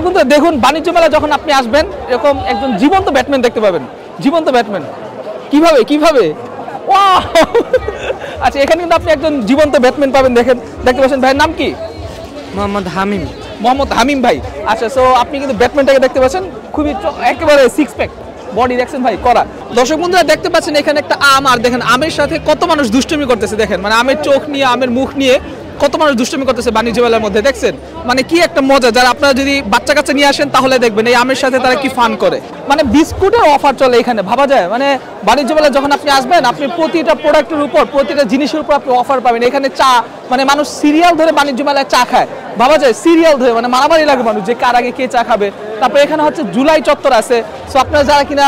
বন্ধু দেখুন বাণিজ্য মেলা যখন আপনি আসবেন এরকম একজন জীবন্ত ব্যাটম্যান দেখতে পাবেন। জীবন্ত ব্যাটম্যান কিভাবে ওয়াও আচ্ছা এখানে কিন্তু আপনি একজন জীবন্ত ব্যাটম্যান পাবেন। দেখতে পাচ্ছেন ভাইয়ের নাম কি? মোহাম্মদ হামিম ভাই। আচ্ছা সো আপনি কিন্তু ব্যাটম্যানটাকে দেখতে পাচ্ছেন, খুবই একেবারে সিক্স প্যাক বডি দেখছেন ভাই করা। দর্শক বন্ধুরা দেখতে পাচ্ছেন এখানে একটা আম, আর দেখেন আমের সাথে কত মানুষ দুষ্টুমি করতেছে। দেখেন মানে আমের চোখ নিয়ে আমের মুখ নিয়ে কত মানুষ দুষ্টুমি করতেছে বাণিজ্য মেলার মধ্যে, দেখছেন মানে কি একটা মজা। যারা আপনারা যদি বাচ্চা কাচ্চা নিয়ে আসেন তাহলে দেখবেন এই আমের সাথে তারা কি ফান করে। মানে বিস্কুটের অফার চলে এখানে, ভাবা যায়। মানে বাণিজ্য মেলা যখন আপনি আসবেন আপনি প্রতিটা প্রোডাক্টের উপর প্রতিটা জিনিসের উপর আপনি অফার পাবেন। এখানে চা মানে মানুষ সিরিয়াল ধরে বাণিজ্য মেলায় চা খায়, ভাবা যায় সিরিয়াল ধরে, মানে মারামারি লাগে মানুষ যে কার আগে কে চা খাবে। তারপরে এখানে হচ্ছে জুলাই চত্বর আছে, সো আপনারা যারা কিনা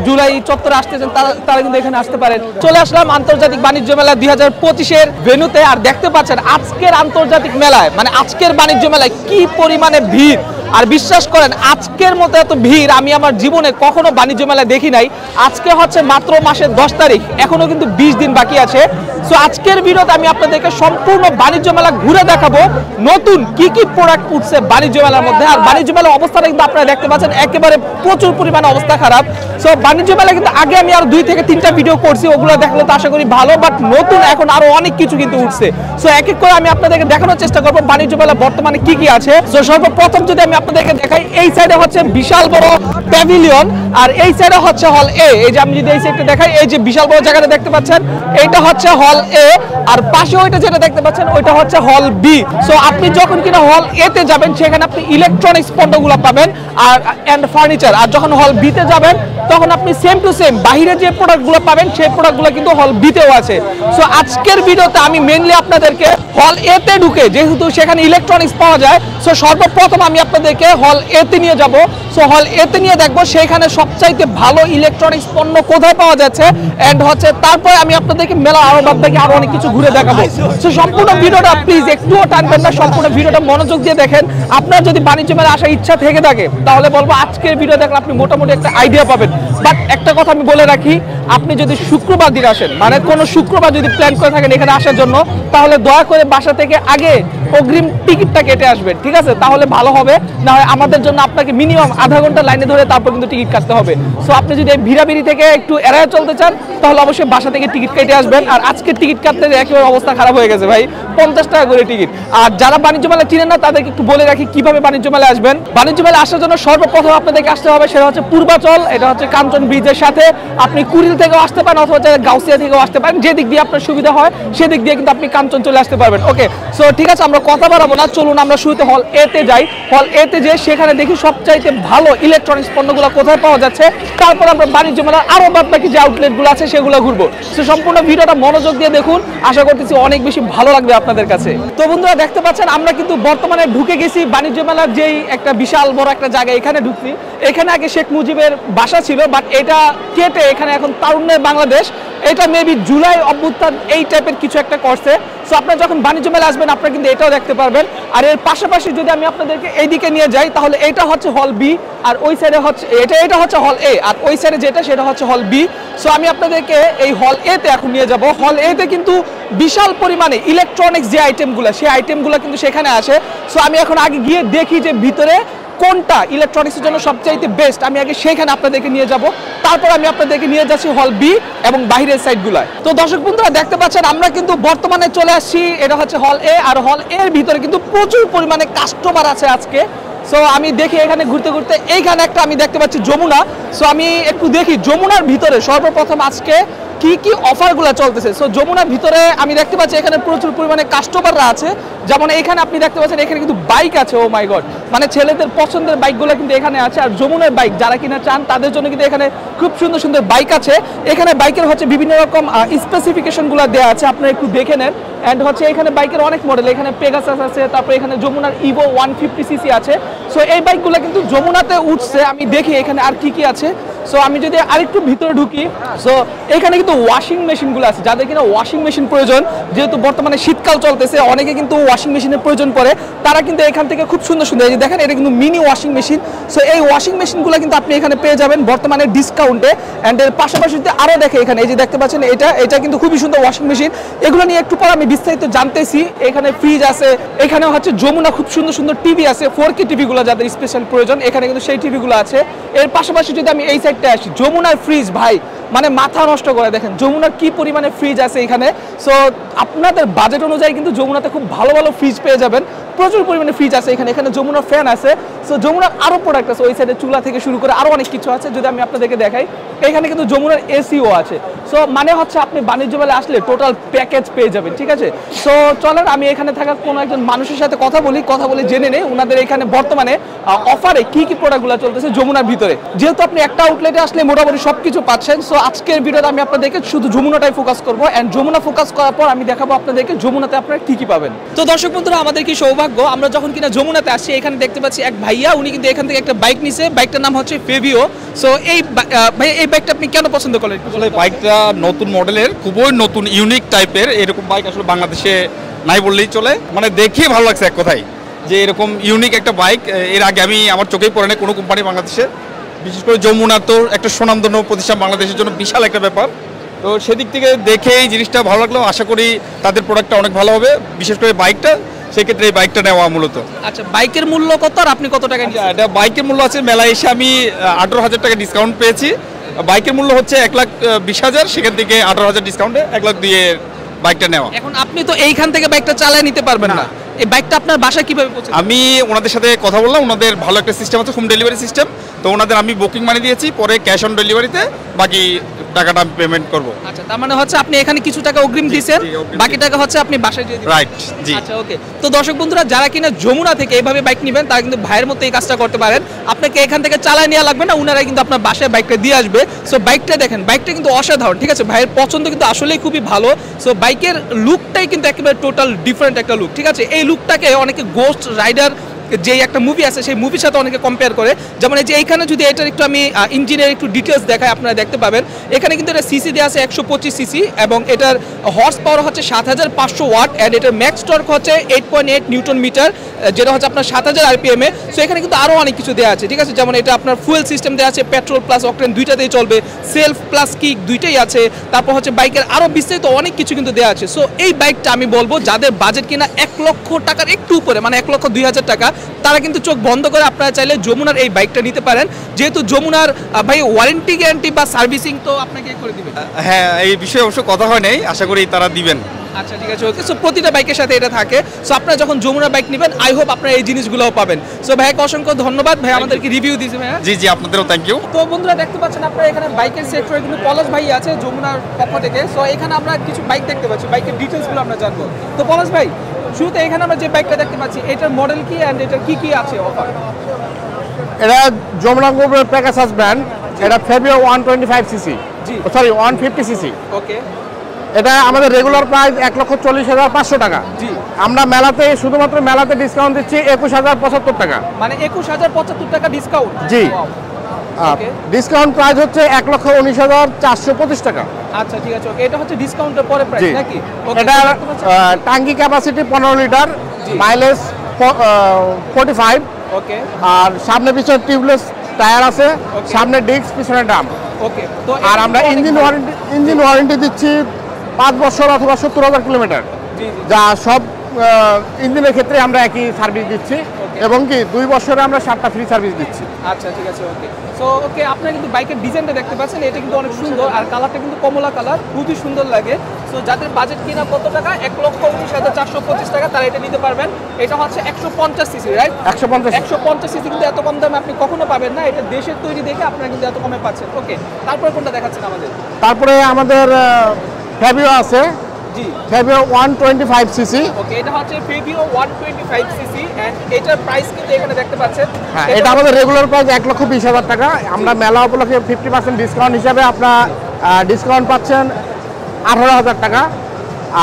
জুলাই চত্বরে আসতেছেন তারা কিন্তু এখানে আসতে পারেন। চলে আসলাম আন্তর্জাতিক বাণিজ্য মেলা 2025-এর ভেন্যুতে, আর দেখতে পাচ্ছেন আজকের আন্তর্জাতিক মেলায় মানে আজকের বাণিজ্য মেলায় কি পরিমাণে ভিড়। আর বিশ্বাস করেন আজকের মতো এত ভিড় আমি আমার জীবনে কখনো বাণিজ্য মেলায় দেখি নাই। আজকে হচ্ছে মাত্র মাসের 10 তারিখ, এখনো কিন্তু 20 দিন বাকি আছে। সো আজকের ভিডিওতে আমি আপনাদেরকে সম্পূর্ণ বাণিজ্য মেলা ঘুরে দেখাবো নতুন কি কি প্রোডাক্ট উঠছে বাণিজ্য মেলার মধ্যে। আর বাণিজ্য মেলার অবস্থাটা কিন্তু আপনারা দেখতে পাচ্ছেন একেবারে প্রচুর পরিমাণে অবস্থা খারাপ। সো বাণিজ্য মেলা কিন্তু আগে আমি আরো 2 থেকে 3টা ভিডিও করছি, ওগুলো দেখলে তো আশা করি ভালো, বাট নতুন এখন আরো অনেক কিছু কিন্তু উঠছে। সো এক এক করে আমি আপনাদেরকে দেখানোর চেষ্টা করবো বাণিজ্য মেলা বর্তমানে কি কি আছে। সো সর্বপ্রথম যদি আমি আপনাদেরকে দেখাই, এই সাইডে হচ্ছে বিশাল বড় প্যাভিলিয়ন, আর এই সাইডে হচ্ছে হল এ। এই যে আমি যদি এই সাইডটা দেখাই, এই যে বিশাল বড় জায়গাটা দেখতে পাচ্ছেন এইটা হচ্ছে হল এ, আর পাশে ওইটা যেটা দেখতে পাচ্ছেন ওইটা হচ্ছে হল বি। সো আপনি যখন কিনা হল এ তে যাবেন সেখানে আপনি ইলেকট্রনিক্স পণ্যগুলো পাবেন আর এন্ড ফার্নিচার, আর যখন হল বি তে যাবেন তখন আপনি সেম টু সেম বাইরে যে প্রোডাক্টগুলো পাবেন সেই প্রোডাক্টগুলো কিন্তু হল বি তেও আছে। সো আজকের ভিডিওতে আমি মেইনলি আপনাদেরকে হল এ তে ঢুকে, যেহেতু সেখানে ইলেকট্রনিক্স পাওয়া যায়, সো সর্বপ্রথম আমি আপনাদেরকে হল এ তে নিয়ে যাব। সো হল এ তে নিয়ে দেখবো সেখানে সবচাইতে ভালো ইলেকট্রনিক্স পণ্য কোথায় পাওয়া যাচ্ছে, এন্ড হচ্ছে তারপরে আমি আপনাদেরকে মেলা আরো বাদ বাকি আরো অনেক কিছু ঘুরে দেখাবো। সো সম্পূর্ণ ভিডিওটা প্লিজ একটুও টানবেন না, সম্পূর্ণ ভিডিওটা মনোযোগ দিয়ে দেখেন। আপনার যদি বাণিজ্য মেলা আসার ইচ্ছা থেকে থাকে তাহলে বলবো আজকের ভিডিও দেখলে আপনি মোটামুটি একটা আইডিয়া পাবেন। বাট একটা কথা আমি বলে রাখি, আপনি যদি শুক্রবার দিন আসেন, মানে কোনো শুক্রবার যদি প্ল্যান করে থাকেন এখানে আসার জন্য, তাহলে দয়া করে বাসা থেকে আগে অগ্রিম টিকিটটা কেটে আসবেন, ঠিক আছে? তাহলে ভালো হবে। না হয় আমাদের জন্য আপনাকে মিনিমাম আধা ঘন্টা লাইনে ধরে তারপর কিন্তু টিকিট কাটতে হবে। সো আপনি যদি এই ভিড়াভিড়ি থেকে একটু এড়ায় চলতে চান তাহলে অবশ্যই বাসা থেকে টিকিট কেটে আসবেন। আর আজকে টিকিট কাটতে একেবারে অবস্থা খারাপ হয়ে গেছে ভাই, 50 টাকা করে টিকিট। আর যারা বাণিজ্য মেলা চিনেন না তাদেরকে একটু বলে রাখি কিভাবে বাণিজ্য মেলায় আসবেন। বাণিজ্য মেলা আসার জন্য সর্বপ্রথম আপনাদেরকে আসতে হবে, সেটা হচ্ছে পূর্বাচল। এটা হচ্ছে কাঞ্চন ব্রিজের সাথে। আপনি কুড়িল থেকেও আসতে পারেন অথবা গাউসিয়া থেকেও আসতে পারেন, যে দিক দিয়ে আপনার সুবিধা হয় সেদিক দিয়ে কিন্তু আপনি কাঞ্চন চলে আসতে পারবেন। ওকে, সো ঠিক আছে, আমরা কথা বাড়াবো না, চলুন আমরা শুরুতে হল এ তে যাই। হল এ তে যেয়ে সেখানে দেখি সবচাইতে ভালো ইলেকট্রনিক্স পণ্যগুলো কোথায় পাওয়া যাচ্ছে, তারপর আমরা বাণিজ্য মেলার আরো বাদ বাকি যে আউটলেটগুলো আছে সেগুলো ঘুরবো। সো সম্পূর্ণ ভিডিওটা মনোযোগ দিয়ে দেখুন, আশা করতেছি অনেক বেশি ভালো লাগবে আপনাদের কাছে। তো বন্ধুরা দেখতে পাচ্ছেন আমরা কিন্তু বর্তমানে ঢুকে গেছি বাণিজ্য মেলার যেই একটা বিশাল বড় একটা জায়গা, এখানে ঢুকছি। এখানে আগে শেখ মুজিবের বাসা ছিল, বাট এটা কেটে এখানে এখন তারুণ্যের বাংলাদেশ, এটা মেবি জুলাই অভ্যুত্থান এই টাইপের কিছু একটা করছে। সো আপনারা যখন বাণিজ্য মেলা আসবেন আপনারা কিন্তু এটাও দেখতে পারবেন। আর এর পাশাপাশি যদি আমি আপনাদেরকে এইদিকে নিয়ে যাই তাহলে এটা হচ্ছে হল বি, আর ওই সাইডে হচ্ছে এটা হচ্ছে হল এ, আর ওই সাইডে যেটা সেটা হচ্ছে হল বি। সো আমি আপনাদেরকে এই হল এ তে এখন নিয়ে যাব। হল এ তে কিন্তু বিশাল পরিমাণে ইলেকট্রনিক্স যে আইটেমগুলো সেই আইটেমগুলো কিন্তু সেখানে আসে। সো আমি এখন আগে গিয়ে দেখি যে ভিতরে কোনটা ইলেকট্রনিক্সের জন্য সবচাইতে বেস্ট, আমি আগে সেখানে আপনাদেরকে নিয়ে যাব, তারপর আমি আপনাদেরকে নিয়ে যাচ্ছি হল বি এবং বাইরের সাইডগুলোয়। তো দর্শক বন্ধুরা দেখতে পাচ্ছেন আমরা কিন্তু বর্তমানে চলে আসছি, এটা হচ্ছে হল এ, আর হল এর ভিতরে কিন্তু প্রচুর পরিমাণে কাস্টমার আছে আজকে। সো আমি দেখি এখানে ঘুরতে ঘুরতে এইখানে একটা আমি দেখতে পাচ্ছি যমুনা। সো আমি একটু দেখি যমুনার ভিতরে সর্বপ্রথম আজকে কি কি অফারগুলো চলতেছে। সো যমুনার ভিতরে আমি দেখতে পাচ্ছি এখানে প্রচুর পরিমাণে কাস্টমাররা আছে। যেমন এখানে আপনি দেখতে পাচ্ছেন এখানে কিন্তু বাইক আছে, ও মাই গড, মানে ছেলেদের পছন্দের বাইকগুলো কিন্তু এখানে আছে। আর যমুনার বাইক যারা কিনা চান তাদের জন্য কিন্তু এখানে খুব সুন্দর সুন্দর বাইক আছে। এখানে বাইকের হচ্ছে বিভিন্ন রকম স্পেসিফিকেশনগুলো দেওয়া আছে, আপনারা একটু দেখে নেন। অ্যান্ড হচ্ছে এখানে বাইকের অনেক মডেল, এখানে পেগাসাস আছে, তারপরে এখানে যমুনার ইভো 150cc আছে। সো এই বাইকগুলো কিন্তু যমুনাতে উঠছে। আমি দেখি এখানে আর কি কি আছে। সো আমি যদি আরেকটু ভিতরে ঢুকি, সো এখানে কিন্তু ওয়াশিং মেশিনগুলো আছে, যাদের কিনা ওয়াশিং মেশিন প্রয়োজন, যেহেতু বর্তমানে শীতকাল চলতেছে অনেকে কিন্তু ওয়াশিং মেশিনের প্রয়োজন পড়ে, তারা কিন্তু এখান থেকে খুব সুন্দর সুন্দর, এই যে দেখেন এটা কিন্তু মিনি ওয়াশিং মেশিন। সো এই ওয়াশিং মেশিনগুলো কিন্তু আপনি এখানে পেয়ে যাবেন বর্তমানে ডিসকাউন্টে। অ্যান্ড এর পাশাপাশি যদি আরও দেখে এখানে এই যে দেখতে পাচ্ছেন এটা কিন্তু খুবই সুন্দর ওয়াশিং মেশিন। এগুলো নিয়ে একটু পর আমি বিস্তারিত জানতেছি। এখানে ফ্রিজ আছে, এখানে হচ্ছে যমুনা খুব সুন্দর সুন্দর টিভি আছে, 4K টিভিগুলো যাদের স্পেশাল প্রয়োজন এখানে কিন্তু সেই টিভিগুলো আছে। এর পাশাপাশি যদি আমি এই সাইডটা আসি, যমুনার ফ্রিজ ভাই মানে মাথা নষ্ট করে, দেখেন যমুনার কি পরিমাণে ফ্রিজ আছে এখানে। সো আপনাদের বাজেট অনুযায়ী কিন্তু যমুনাতে খুব ভালো ভালো ফ্রিজ পেয়ে যাবেন, প্রচুর পরিমাণে ফ্রিজ আছে এখানে। এখানে যমুনার ফ্যান আছে। সো যমুনার আরও প্রোডাক্ট আছে, ওই সাইডে চুলা থেকে শুরু করে আরও অনেক কিছু আছে। যদি আমি আপনাদেরকে দেখাই, এখানে কিন্তু যমুনার এসিও আছে। সো মানে হচ্ছে আপনি বাণিজ্য মেলায় আসলে টোটাল প্যাকেজ পেয়ে যাবেন, ঠিক আছে। সো চলেন আমি এখানে থাকা কোনো একজন মানুষের সাথে কথা বলে জেনে নেই ওনাদের এখানে বর্তমানে অফারে কি কি প্রোডাক্টগুলো চলতেছে যমুনার ভিতরে। যেহেতু আপনি একটা আউটলেটে আসলে মোটামুটি সব কিছু পাচ্ছেন। সো আজকের ভিডিওতে আমি আপনাদেরকে শুধু যমুনাটাই ফোকাস করবো, অ্যান্ড যমুনা ফোকাস করার পর আমি দেখাবো আপনাদেরকে যমুনাতে আপনারা কি কি পাবেন। তো দর্শক বন্ধুরা, আমাদের কি সৌভাগ্য, আমরা যখন কিনা যমুনাতে আসছি এখানে দেখতে পাচ্ছি এক ভাইয়া, উনি কিন্তু এখান থেকে একটা বাইক নিছে, বাইকটার নাম হচ্ছে ফেভিও। সো এই ভাই এই বাইকটা আপনি কেন পছন্দ করলেন? আসলে বাইকটা নতুন মডেলের, খুবই নতুন ইউনিক টাইপের, এরকম বাইক আসলে বাংলাদেশে নাই বললেই চলে। মানে দেখে ভালো লাগছে এক কথায় যে এরকম ইউনিক একটা বাইক এর আগে আমি আমার চোখেই পড়ে না কোনো কোম্পানি বাংলাদেশে, বিশেষ করে যমুনা তো একটা সুনামধন্য প্রতিষ্ঠান, বাংলাদেশের জন্য বিশাল একটা ব্যাপার। তো সেদিক থেকে দেখে এই জিনিসটা ভালো লাগলো, আশা করি তাদের প্রোডাক্টটা অনেক ভালো হবে, বিশেষ করে বাইকটা, সেক্ষেত্রে এই বাইকটা নেওয়া মূলত। আচ্ছা, বাইকের মূল্য কত আর আপনি কত টাকা নিয়েছেন? এটা বাইকের মূল্য আছে, মেলায় এসে আমি 18,000 টাকা ডিসকাউন্ট পেয়েছি। বাইকের মূল্য হচ্ছে 1,20,000, সেখান থেকে 18,000 ডিসকাউন্টে 1,00,000 দিয়ে বাইকটা নেওয়া। এখন আপনি তো এইখান থেকে বাইকটা চালিয়ে নিতে পারবেন না, এই বাইকটা আপনার বাসায় কিভাবে পৌঁছে? আমি ওনাদের সাথে কথা বললাম, ওনাদের ভালো একটা সিস্টেম আছে, হোম ডেলিভারি সিস্টেম। তো ওনাদের আমি বুকিং মানি দিয়েছি, পরে ক্যাশ অন ডেলিভারিতে বাকি টাকাটা আমি পেমেন্ট করব। আচ্ছা, তার মানে হচ্ছে আপনি এখানে কিছু টাকা অগ্রিম দিয়েছেন, বাকি টাকা হচ্ছে আপনি বাসায় দিয়ে দিবেন। রাইট, জি। আচ্ছা, ওকে। তো দর্শক বন্ধুরা, যারা কিনা যমুনা থেকে এইভাবে বাইক নেবেন তারা কিন্তু ভাইয়ের মতো এই কাজটা করতে পারেন। আপনাকে এখান থেকে চালায় নেওয়া লাগবে না, উনারা কিন্তু আপনার বাসায় বাইকটা দিয়ে আসবে। সো বাইকটা দেখেন, বাইকটা কিন্তু অসাধারণ, ঠিক আছে। ভাইয়ের পছন্দ কিন্তু আসলেই খুবই ভালো। সো বাইকের লুকটাই কিন্তু একেবারে টোটাল ডিফারেন্ট একটা লুক, ঠিক আছে। এই লুকটাকে অনেকে গোস্ট রাইডার যে একটা মুভি আছে সেই মুভির সাথে অনেকে কম্পেয়ার করে। যেমন এই যে এইখানে যদি এটার একটু আমি ইঞ্জিনের একটু ডিটেলস দেখাই, আপনারা দেখতে পাবেন এখানে কিন্তু এটা সিসি দেওয়া আছে 125 সিসি, এবং এটার হর্স পাওয়ার হচ্ছে 7,500 ওয়াট, অ্যান্ড এটার ম্যাক্স টর্ক হচ্ছে 8.8 নিউটন মিটার, যেটা হচ্ছে আপনার 7,000 RPM এ। সো এখানে কিন্তু আরও অনেক কিছু দেওয়া আছে, ঠিক আছে। যেমন এটা আপনার ফুয়েল সিস্টেম দেওয়া আছে, পেট্রোল প্লাস অকটেন দুইটাতেই চলবে, সেলফ প্লাস কিক দুইটাই আছে। তারপর হচ্ছে বাইকের আরও বিস্তারিত অনেক কিছু কিন্তু দেওয়া আছে। সো এই বাইকটা আমি বলবো যাদের বাজেট কিনা 1 লক্ষ টাকার একটু উপরে, মানে 1,02,000 টাকা, তারা কিন্তু চোখ বন্ধ করে আপনারা চাইলে যমুনার এই বাইকটা নিতে পারেন। যেহেতু যমুনার ভাই ওয়ারেন্টি গ্যারান্টি বা সার্ভিসিং তো আপনাকে করে দিবেন। হ্যাঁ, এই বিষয়ে অবশ্য কথা হয় নাই, আশা করি তারা দিবেন। আচ্ছা, ঠিক আছে, ওকে। সো প্রতিটা বাইকের সাথে এটা থাকে। সো আপনারা যখন যমুনা বাইক নেবেন, আই হোপ আপনারা এই জিনিসগুলোও পাবেন। সো ভাইকে অসংখ্য ধন্যবাদ, ভাই আমাদেরকে রিভিউ দিয়েছে। ভাইয়া, জি জি, আপনাদেরও থ্যাংক ইউ। তো বন্ধুরা দেখতে পাচ্ছেন আপনারা এখানে বাইকের সেক্টরে কিন্তু পলাশ ভাই আছে যমুনার পক্ষ থেকে। সো এখানে আমরা কিছু বাইক দেখতে পাচ্ছি, বাইকের ডিটেলসগুলো আমরা জানবো। তো পলাশ ভাই, শুরুতে এখানে আমরা যে বাইকটা দেখতে পাচ্ছি এটার মডেল কি অ্যান্ড এটার কি কি আছে অফার? এটা যমুনা গ্রুপের প্যাকেজ ব্র্যান্ড, এটা ফেভিও 125 সিসি, জি, সরি 150 সিসি। ওকে। এটা আমাদের রেগুলার প্রাইস 1,40,500 টাকা। জি, আমরা মেলাতে শুধুমাত্র মেলাতে ডিসকাউন্ট দিচ্ছি 21,075 টাকা। মানে 21,075 টাকা ডিসকাউন্ট। জি, ওকে। ডিসকাউন্ট প্রাইস হচ্ছে 1,19,425 টাকা। আচ্ছা, ঠিক আছে, ওকে। এটা হচ্ছে ডিসকাউন্টের পরে প্রাইস জি, নাকি? ওকে। এটা টাঙ্কি ক্যাপাসিটি 15 লিটার, মাইলেজ 45। ওকে, আর সামনে পিছনে টিউবলেস টায়ার আছে, সামনে ডিস্ক পিছনে ড্রাম। ওকে। তো আর আমরা ইঞ্জিন ওয়ারেন্টি দিচ্ছি 5 বছর অথবা 70,000 কিলোমিটার, জি, জি, যা সব ইঞ্জিনের ক্ষেত্রে আমরা একই সার্ভিস দিচ্ছি, এবং কি 2 বছরে আমরা 7টা ফ্রি সার্ভিস দিচ্ছি। আচ্ছা, ঠিক আছে, ওকে। সো ওকে, আপনারা কিন্তু বাইকের ডিজাইনটা দেখতে পাচ্ছেন, এটা কিন্তু অনেক সুন্দর, আর কালারটা কিন্তু কমলা কালার, খুবই সুন্দর লাগে। সো যাদের বাজেট কিনা কত টাকা, 1,19,425 টাকা, তারা এটা নিতে পারবেন। এটা হচ্ছে 150 সিসি, রাইট? 150 সিসি কিন্তু এত কম দামে আপনি কখনো পাবেন না, এটা দেশের তৈরি দেখে আপনারা কিন্তু এত কমে পাচ্ছেন। ওকে, তারপরে কোনটা দেখাচ্ছেন আমাদের? তারপরে আমাদের ফেভিও আছে, জি, ফেভিও 125 সিসি। ওকে, এটা হচ্ছে ফেভিও 125 সিসি, এন্ড এটার প্রাইস কিন্তু এখানে দেখতে পাচ্ছেন। হ্যাঁ, এটা আমাদের রেগুলার প্রাইস 1,20,000 টাকা। আমরা মেলা উপলক্ষে 50% ডিসকাউন্ট হিসাবে আপনার ডিসকাউন্ট পাচ্ছেন 18,000 টাকা।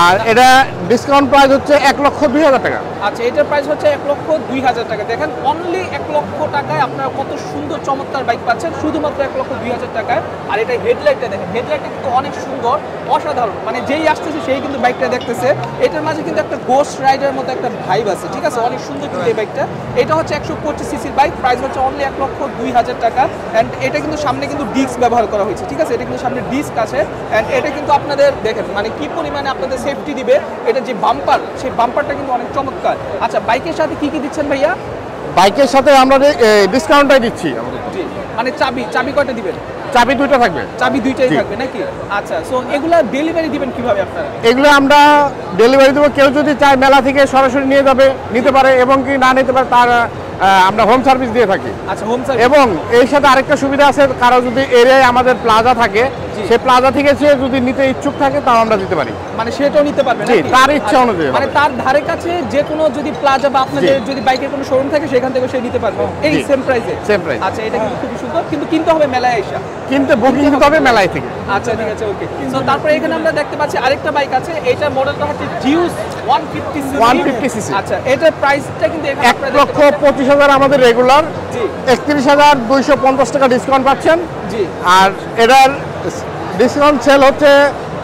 আর এটা ডিসকাউন্ট প্রাইস হচ্ছে 1,02,000 টাকা। আচ্ছা, এটার প্রাইস হচ্ছে 1,02,000 টাকা। দেখেন, অনলি 1 লক্ষ টাকায় আপনারা কত সুন্দর চমৎকার বাইক পাচ্ছেন শুধুমাত্র 1,02,000 টাকায়। আর এটা হেডলাইটটা দেখেন, হেডলাইটটা কিন্তু অনেক সুন্দর, অসাধারণ, মানে যেই আসতেছে সেই কিন্তু বাইকটা দেখতেছে। এটার মাঝে কিন্তু একটা গোস্ট রাইডার মতো একটা ভাইব আছে, ঠিক আছে, অনেক সুন্দর কিন্তু এই বাইকটা। এটা হচ্ছে 125 সিসির বাইক, প্রাইস হচ্ছে অনলি 1,02,000 টাকা। অ্যান্ড এটা কিন্তু সামনে কিন্তু ডিস্ক ব্যবহার করা হয়েছে, ঠিক আছে, এটা কিন্তু সামনে ডিস্ক আছে। অ্যান্ড এটা কিন্তু আপনাদের দেখেন মানে কি পরিমাণে আপনাদের সেফটি দিবে, এটা যে বাম্পার সেই বাম্পারটা কিন্তু অনেক চমৎকার। আচ্ছা, বাইকের সাথে কি কি দিচ্ছেন ভাইয়া? বাইকের সাথে আমরা ডিসকাউন্টটাই দিচ্ছি। জি, মানে চাবি কয়টা দিবেন? চাবি 2টা থাকবে। চাবি 2টাই জি। থাকবে নাকি? আচ্ছা, সো এগুলা ডেলিভারি দিবেন কিভাবে আপনারা? এগুলো আমরা ডেলিভারি দেবো, কেউ যদি চায় মেলা থেকে সরাসরি নিতে পারে, এবং কি না নিতে পারে তার আমরা হোম সার্ভিস দিয়ে থাকি। আচ্ছা, হোম সার্ভিস। এবং এর সাথে আরেকটা সুবিধা আছে, কারো যদি এরিয়ায় আমাদের প্লাজা থাকে, সেই প্লাজা থেকে সে যদি নিতে ইচ্ছুক থাকে তাও আমরা দিতে পারি। মানে সেটাও নিতে পারবে জি, নাকি? তার ইচ্ছা অনুযায়ী মানে হবে। তার ধারে কাছে যে কোনো যদি প্লাজা বা আপনাদের যদি বাইকের কোনো শোরুম থাকে সেখান থেকে সে নিতে পারবে এই জি। সেম প্রাইসে। Same price. আচ্ছা, এটা কিন্তু খুব সুন্দর, কিন্তু কিনতে হবে মেলায় এসে। কিন্তু বুকিং দিতে হবে মেলায় থেকে। আচ্ছা, ঠিক আছে, ওকে। সো তারপরে এখানে আমরা দেখতে পাচ্ছি আরেকটা বাইক আছে, এইটার মডেলটা হচ্ছে জিউস 150 150 আচ্ছা, এটার প্রাইসটা কিন্তু এখানে আপনারা দেখতে 1,25,000 আমাদের রেগুলার, জি 31,250 টাকা ডিসকাউন্ট পাচ্ছেন। জি আর এটার ডিসকাউন্ট সেল হচ্ছে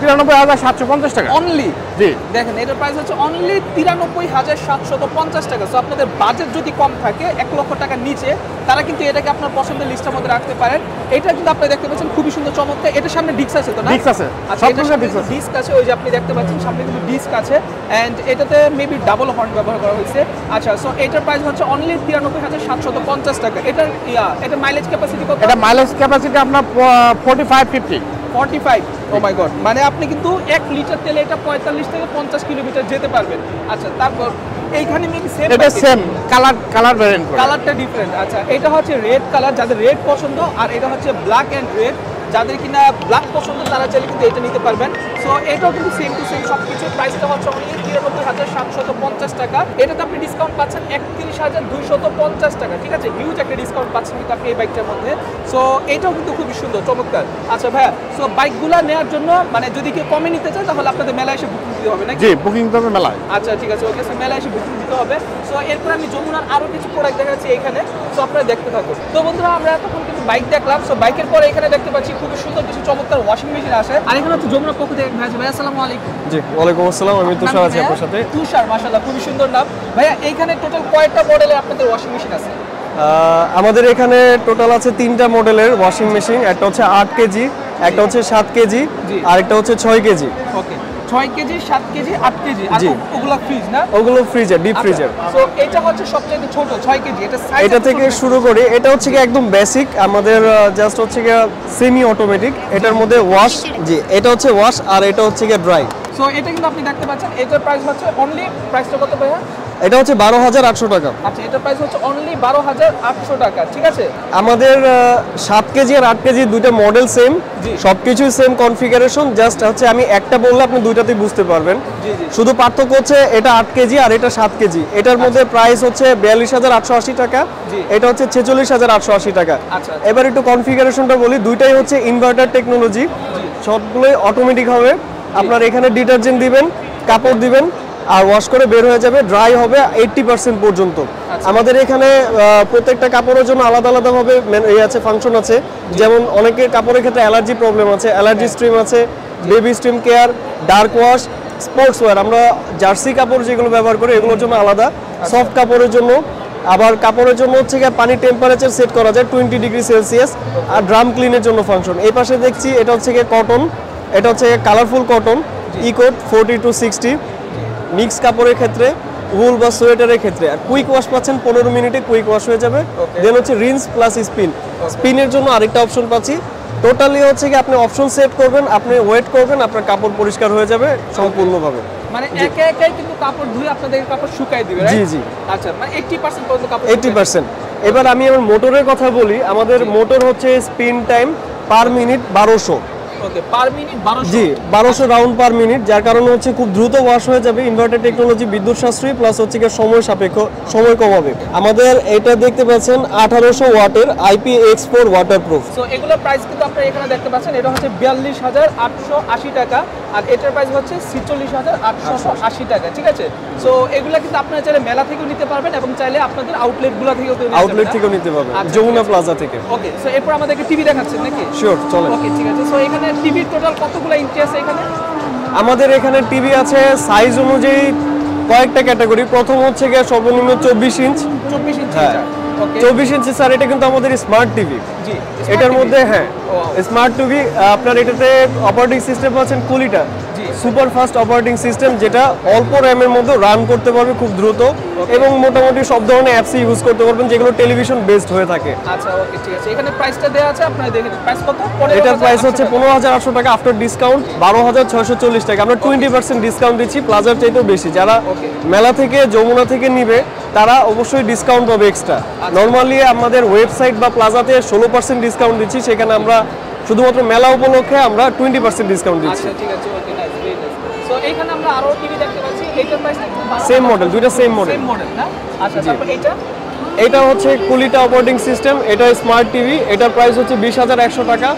93,750 টাকা অনলি। জি। দেখেন, এটার প্রাইস হচ্ছে অনলি 93,750 টাকা। সো আপনাদের বাজেট যদি কম থাকে 1 লক্ষ টাকার নিচে, তারা কিন্তু এটাকে আপনার পছন্দের লিস্টের মধ্যে রাখতে পারেন। এটা কিন্তু আপনি দেখতে পাচ্ছেন খুবই সুন্দর চমৎকার। এটার সামনে ডিস্ক আছে তো না? ডিস্ক আছে, আচ্ছা, এটার সামনে ডিস্ক আছে, ওই যে আপনি দেখতে পাচ্ছেন সামনে কিন্তু ডিস্ক আছে। এন্ড এটাতে মেবি ডাবল হর্ন ব্যবহার করা হয়েছে। আচ্ছা, সো এটার প্রাইস হচ্ছে অনলি 93,750 টাকা। এটা মাইলেজ ক্যাপাসিটি কত? এটা মাইলেজ ক্যাপাসিটি আপনার 45-50। 45। ও মাই গড, মানে আপনি কিন্তু 1 লিটার তেলে এটা 45 থেকে 50 কিলোমিটার যেতে পারবেন। আচ্ছা, তারপর এইখানে মেবি সেম এটা সেম কালার ভ্যারিয়েন্ট করে। কালারটা ডিফারেন্ট। আচ্ছা, এটা হচ্ছে রেড কালার, যাদের রেড পছন্দ, আর এটা হচ্ছে ব্ল্যাক এন্ড রেড, যাদের কিনা ব্ল্যাক পছন্দ তারা চাইলে কিন্তু এটা নিতে পারবেন। সো এটাও কিন্তু সেম টু সেম সবকিছু। প্রাইসটা হচ্ছে অনলি 93,750 টাকা। এটাতে আপনি ডিসকাউন্ট পাচ্ছেন 31,250 টাকা, ঠিক আছে, হিউজ একটা ডিসকাউন্ট পাচ্ছেন কিন্তু আপনি এই বাইকটার মধ্যে। সো এটাও কিন্তু খুবই সুন্দর চমৎকার। আচ্ছা ভাইয়া, সো বাইকগুলো নেওয়ার জন্য মানে যদি কেউ কমে নিতে চায় তাহলে আপনাদের মেলায় এসে বুকিং দিতে হবে নাকি? জি, বুকিং দিতে হবে মেলায়। আচ্ছা, ঠিক আছে, ওকে। সো মেলায় এসে বুকিং দিতে হবে। সো এরপর আমি যমুনার আরো কিছু প্রোডাক্ট দেখাচ্ছি এখানে, সো আপনারা দেখতে থাকুন। তো বন্ধুরা, আমরা এতক্ষণ কিন্তু বাইক দেখলাম। সো বাইকের পরে এখানে দেখতে পাচ্ছি খুবই সুন্দর কিছু চমৎকার ওয়াশিং মেশিন আছে। আর এখানে হচ্ছে যমুনার পক্ষ থেকে ভাই আছে। ভাই আসসালামু আলাইকুম। জি, ওয়ালাইকুম আসসালাম। আমি তুষার আছি আপনার সাথে। তুষার, মাশাআল্লাহ, খুবই সুন্দর নাম। ভাইয়া, এইখানে টোটাল কয়টা মডেলের আপনাদের ওয়াশিং মেশিন আছে? আমাদের এখানে টোটাল আছে 3টা মডেলের ওয়াশিং মেশিন। একটা হচ্ছে 8 কেজি, একটা হচ্ছে 7 কেজি, জি। আর একটা হচ্ছে 6 কেজি। ওকে, 6 কেজি, 7 কেজি, 8 কেজি। আর জি। ওগুলা ফ্রিজ না? ওগুলো ফ্রিজার, ডিপ ফ্রিজার। সো এটা হচ্ছে সবচেয়ে ছোট 6 কেজি। এটা সাইজ এটা থেকে শুরু করি। এটা হচ্ছে কি একদম বেসিক আমাদের, জাস্ট হচ্ছে কি সেমি অটোমেটিক। এটার মধ্যে ওয়াশ, জি, এটা হচ্ছে ওয়াশ, আর এটা হচ্ছে কি ড্রাই। সো এটা কিন্তু আপনি দেখতে পাচ্ছেন, এটার প্রাইস হচ্ছে অনলি, প্রাইসটা কত ভাইয়া? এটা হচ্ছে 12,800 টাকা। আচ্ছা, এটার প্রাইস হচ্ছে অনলি 12,800 টাকা, ঠিক আছে। আমাদের 7 কেজি আর 8 কেজি দুইটা মডেল সেম, জি। সবকিছুই সেম কনফিগারেশন। জাস্ট হচ্ছে আমি একটা বললে আপনি দুইটাতেই বুঝতে পারবেন। জি, জি। শুধু পার্থক্য হচ্ছে এটা 8 কেজি আর এটা 7 কেজি। এটার মধ্যে প্রাইস হচ্ছে 42,880 টাকা, জি। এটা হচ্ছে 46,880 টাকা। আচ্ছা। এবার একটু কনফিগারেশনটা বলি। দুইটাই হচ্ছে ইনভার্টার টেকনোলজি, সবগুলোই অটোমেটিক হবে। আপনার এখানে ডিটারজেন্ট দিবেন, কাপড় দিবেন, আর ওয়াশ করে বের হয়ে যাবে। ড্রাই হবে 80% পর্যন্ত। আমাদের এখানে প্রত্যেকটা কাপড়ের জন্য আলাদা আলাদাভাবে আছে, ফাংশন আছে। যেমন অনেকের কাপড়ের ক্ষেত্রে অ্যালার্জি প্রবলেম আছে, অ্যালার্জি স্ট্রিম আছে, baby steam care, dark wash, sports wear. আমরা জার্সি কাপড় যেগুলো ব্যবহার করি এগুলোর জন্য আলাদা, সফট কাপড়ের জন্য। আবার কাপড়ের জন্য হচ্ছে গিয়ে পানি টেম্পারেচার সেট করা যায় 20 ডিগ্রি সেলসিয়াস। আর ড্রাম ক্লিনের জন্য ফাংশন। এই পাশে দেখছি এটা হচ্ছে গিয়ে কটন, এটা হচ্ছে কালারফুল কটন, ইকোট 40 to 60। মিক্স কাপড়ের ক্ষেত্রে, উল বা সোয়েটারের ক্ষেত্রে। আর কুইক ওয়াশ পাচ্ছেন 15 মিনিটে কুইক ওয়াশ হয়ে যাবে। দেন হচ্ছে রিন্স প্লাস স্পিন। স্পিনের জন্য আরেকটা অপশন পাচ্ছি। টোটালি হচ্ছে কি আপনি অপশন সেট করবেন, আপনি ওয়েট করবেন, আপনার কাপড় পরিষ্কার হয়ে যাবে সম্পূর্ণভাবে। মানে একা একাই কিন্তু কাপড় ধুয়ে আপনাদের কাপড় শুকায় দিবে, জি, রাইট? জি। আচ্ছা, মানে 80% পর্যন্ত কাপড় 80%। এবার আমি আমার মোটরের কথা বলি। আমাদের মোটর হচ্ছে স্পিন টাইম পার মিনিট 1200। ওকে, পার মিনিট 1200। জি, 1200 রাউন্ড পার মিনিট, যার কারণে হচ্ছে খুব দ্রুত ওয়াশ হয়ে যাবে। ইনভার্টার টেকনোলজি, বিদ্যুৎ সাশ্রয়ী, প্লাস হচ্ছে কি সময় সাপেক্ষ, সময় কম হবে। আমাদের এটা দেখতে পাচ্ছেন 1800 ওয়াটের IPX4 ওয়াটারপ্রুফ। সো এগুলোর প্রাইস কিন্তু আপনারা এখানে দেখতে পাচ্ছেন। এটা হচ্ছে 42,880 টাকা। আর এটার প্রাইস হচ্ছে 46,880 টাকা, ঠিক আছে। সো এগুলা কিন্তু আপনারা চাইলে মেলা থেকেও নিতে পারবেন এবং চাইলে আপনাদের আউটলেটগুলো থেকেও আউটলেট থেকেও নিতে পারবেন, যমুনা প্লাজা থেকে। ওকে, সো এরপর আমাদেরকে টিভি দেখাচ্ছেন নাকি? শিওর, চলে। ওকে, ঠিক আছে। সো এখানে টিভির টোটাল কতগুলো ইঞ্চি আছে এখানে? আমাদের এখানে টিভি আছে সাইজ অনুযায়ী কয়েকটা ক্যাটাগরি। প্রথম হচ্ছে গিয়ে সর্বনিম্ন 24 ইঞ্চ। 24 ইঞ্চি। হ্যাঁ, 24 ইঞ্চি স্যার, এটা কিন্তু আমাদের স্মার্ট টিভি। জি, এটার মধ্যে হ্যাঁ স্মার্ট টিভি, আপনার এটাতে অপারেটিং সিস্টেম পাচ্ছেন কুলিটা, সুপার ফাস্ট অপারেটিং সিস্টেম, যেটা অল্প র্যামের মধ্যে রান করতে পারবে খুব দ্রুত এবং মোটামুটি সব ধরনের অ্যাপস ইউজ করতে পারবেন যেগুলো টেলিভিশন বেসড হয়ে থাকে। আচ্ছা, ওকে, ঠিক আছে। এখানে প্রাইসটা দেওয়া আছে, আপনারা দেখেন প্রাইস কত? এটার প্রাইস হচ্ছে 15,800 টাকা আফটার ডিসকাউন্ট, 12,640 টাকা। আমরা 20% ডিসকাউন্ট দিচ্ছি, প্লাজার চাইতেও বেশি। যারা মেলা থেকে যমুনা থেকে নিবে তারা অবশ্যই ডিসকাউন্ট পাবে এক্সট্রা। নরমালি আমাদের ওয়েবসাইট বা প্লাজাতে 16% ডিসকাউন্ট দিচ্ছি, সেখানে আমরা শুধুমাত্র মেলা উপলক্ষে আমরা 20% ডিসকাউন্ট দিচ্ছি। আচ্ছা, ঠিক আছে, ওকে, নাইস, ভেরি নাইস। সো এখানে আমরা আরো টিভি দেখতে পাচ্ছি, এইটার প্রাইস একটু সেম মডেল, দুইটা সেম মডেল। সেম মডেল না? আচ্ছা, তারপর এটা হচ্ছে কুলিটা অপারেটিং সিস্টেম, এটা স্মার্ট টিভি। এটার প্রাইস হচ্ছে 20,100 টাকা,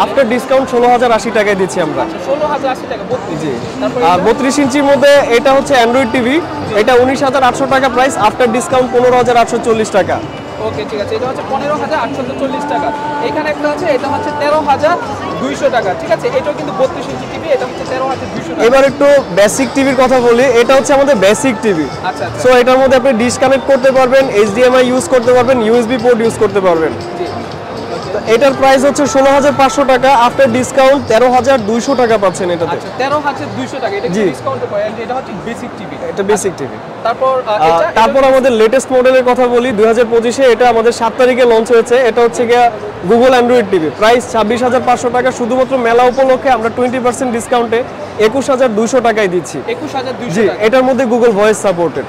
আফটার ডিসকাউন্ট 16,080 টাকায় দিচ্ছি আমরা। 16,080 টাকা, 32 জি। তারপর আর 32 ইঞ্চির মধ্যে এটা হচ্ছে অ্যান্ড্রয়েড টিভি, এটা 19,800 টাকা প্রাইস, আফটার ডিসকাউন্ট 15,840 টাকা। ওকে, ঠিক আছে। এটা হচ্ছে 15,840 টাকা। এখানে একটা আছে, এটা হচ্ছে 13,200 টাকা, ঠিক আছে। এটাও কিন্তু 32 ইঞ্চি টিভি, এটা হচ্ছে 13,200 টাকা। এবার একটু বেসিক টিভির কথা বলি, এটা হচ্ছে আমাদের বেসিক টিভি। আচ্ছা, সো এটার মধ্যে আপনি ডিশ কানেক্ট করতে পারবেন, HDMI ইউজ করতে পারবেন, ইউএসবি পোর্ট ইউজ করতে পারবেন। তো এটার প্রাইস হচ্ছে 16,500 টাকা, আফটার ডিসকাউন্ট 13,200 টাকা পাচ্ছেন এটাতে। আচ্ছা, 13,200 টাকা, এটা কি ডিসকাউন্টে পায়? এটা হচ্ছে বেসিক টিভি। এটা বেসিক টিভি। তারপর আমাদের লেটেস্ট মডেলের কথা বলি, 2025-এ এটা আমাদের 7 তারিখে লঞ্চ হয়েছে। এটা হচ্ছে গিয়া গুগল অ্যান্ড্রয়েড টিভি, প্রাইস 26,500 টাকা। শুধুমাত্র মেলা উপলক্ষে আমরা 20% ডিসকাউন্টে 21,200 টাকায় দিচ্ছি। 21,200 জি, টাকা। এটার মধ্যে গুগল ভয়েস সাপোর্টেড।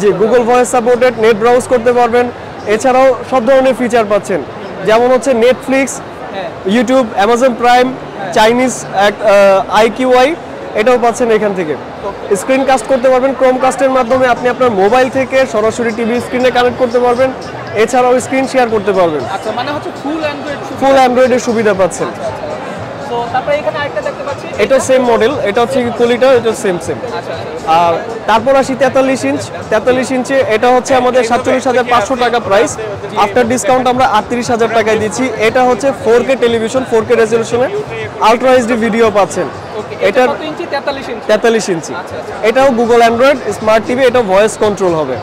জি, Google voice supported, net browse করতে পারবেন। এছাড়াও সব ধরনের ফিচার পাচ্ছেন, যেমন হচ্ছে Netflix, YouTube, Amazon Prime, Chinese IQI, এটাও পাচ্ছেন এখান থেকে। স্ক্রিন কাস্ট করতে পারবেন, ক্রোম কাস্টের মাধ্যমে আপনি আপনার মোবাইল থেকে সরাসরি টিভি স্ক্রিনে কানেক্ট করতে পারবেন। এছাড়াও স্ক্রিন শেয়ার করতে পারবেন। আচ্ছা, মানে হচ্ছে ফুল অ্যান্ড্রয়েডের সুবিধা পাচ্ছেন। তো তারপরে এখানে আরেকটা দেখতে পাচ্ছি, এটা সেম মডেল, এটা হচ্ছে কুলিটা, এটা সেম। আর তারপর আসি 43 ইঞ্চ। 43 ইঞ্চে এটা হচ্ছে আমাদের 47,500 টাকা প্রাইস, আফটার ডিসকাউন্ট আমরা 38,000 টাকায় দিচ্ছি। এটা হচ্ছে 4K টেলিভিশন, 4K রেজলিউশনে আলট্রা এইচডি ভিডিও পাচ্ছেন। এটা কত ইঞ্চি? 43 ইঞ্চি। 43 ইঞ্চি। এটাও গুগল অ্যান্ড্রয়েড স্মার্ট টিভি, এটা ভয়েস কন্ট্রোল হবে।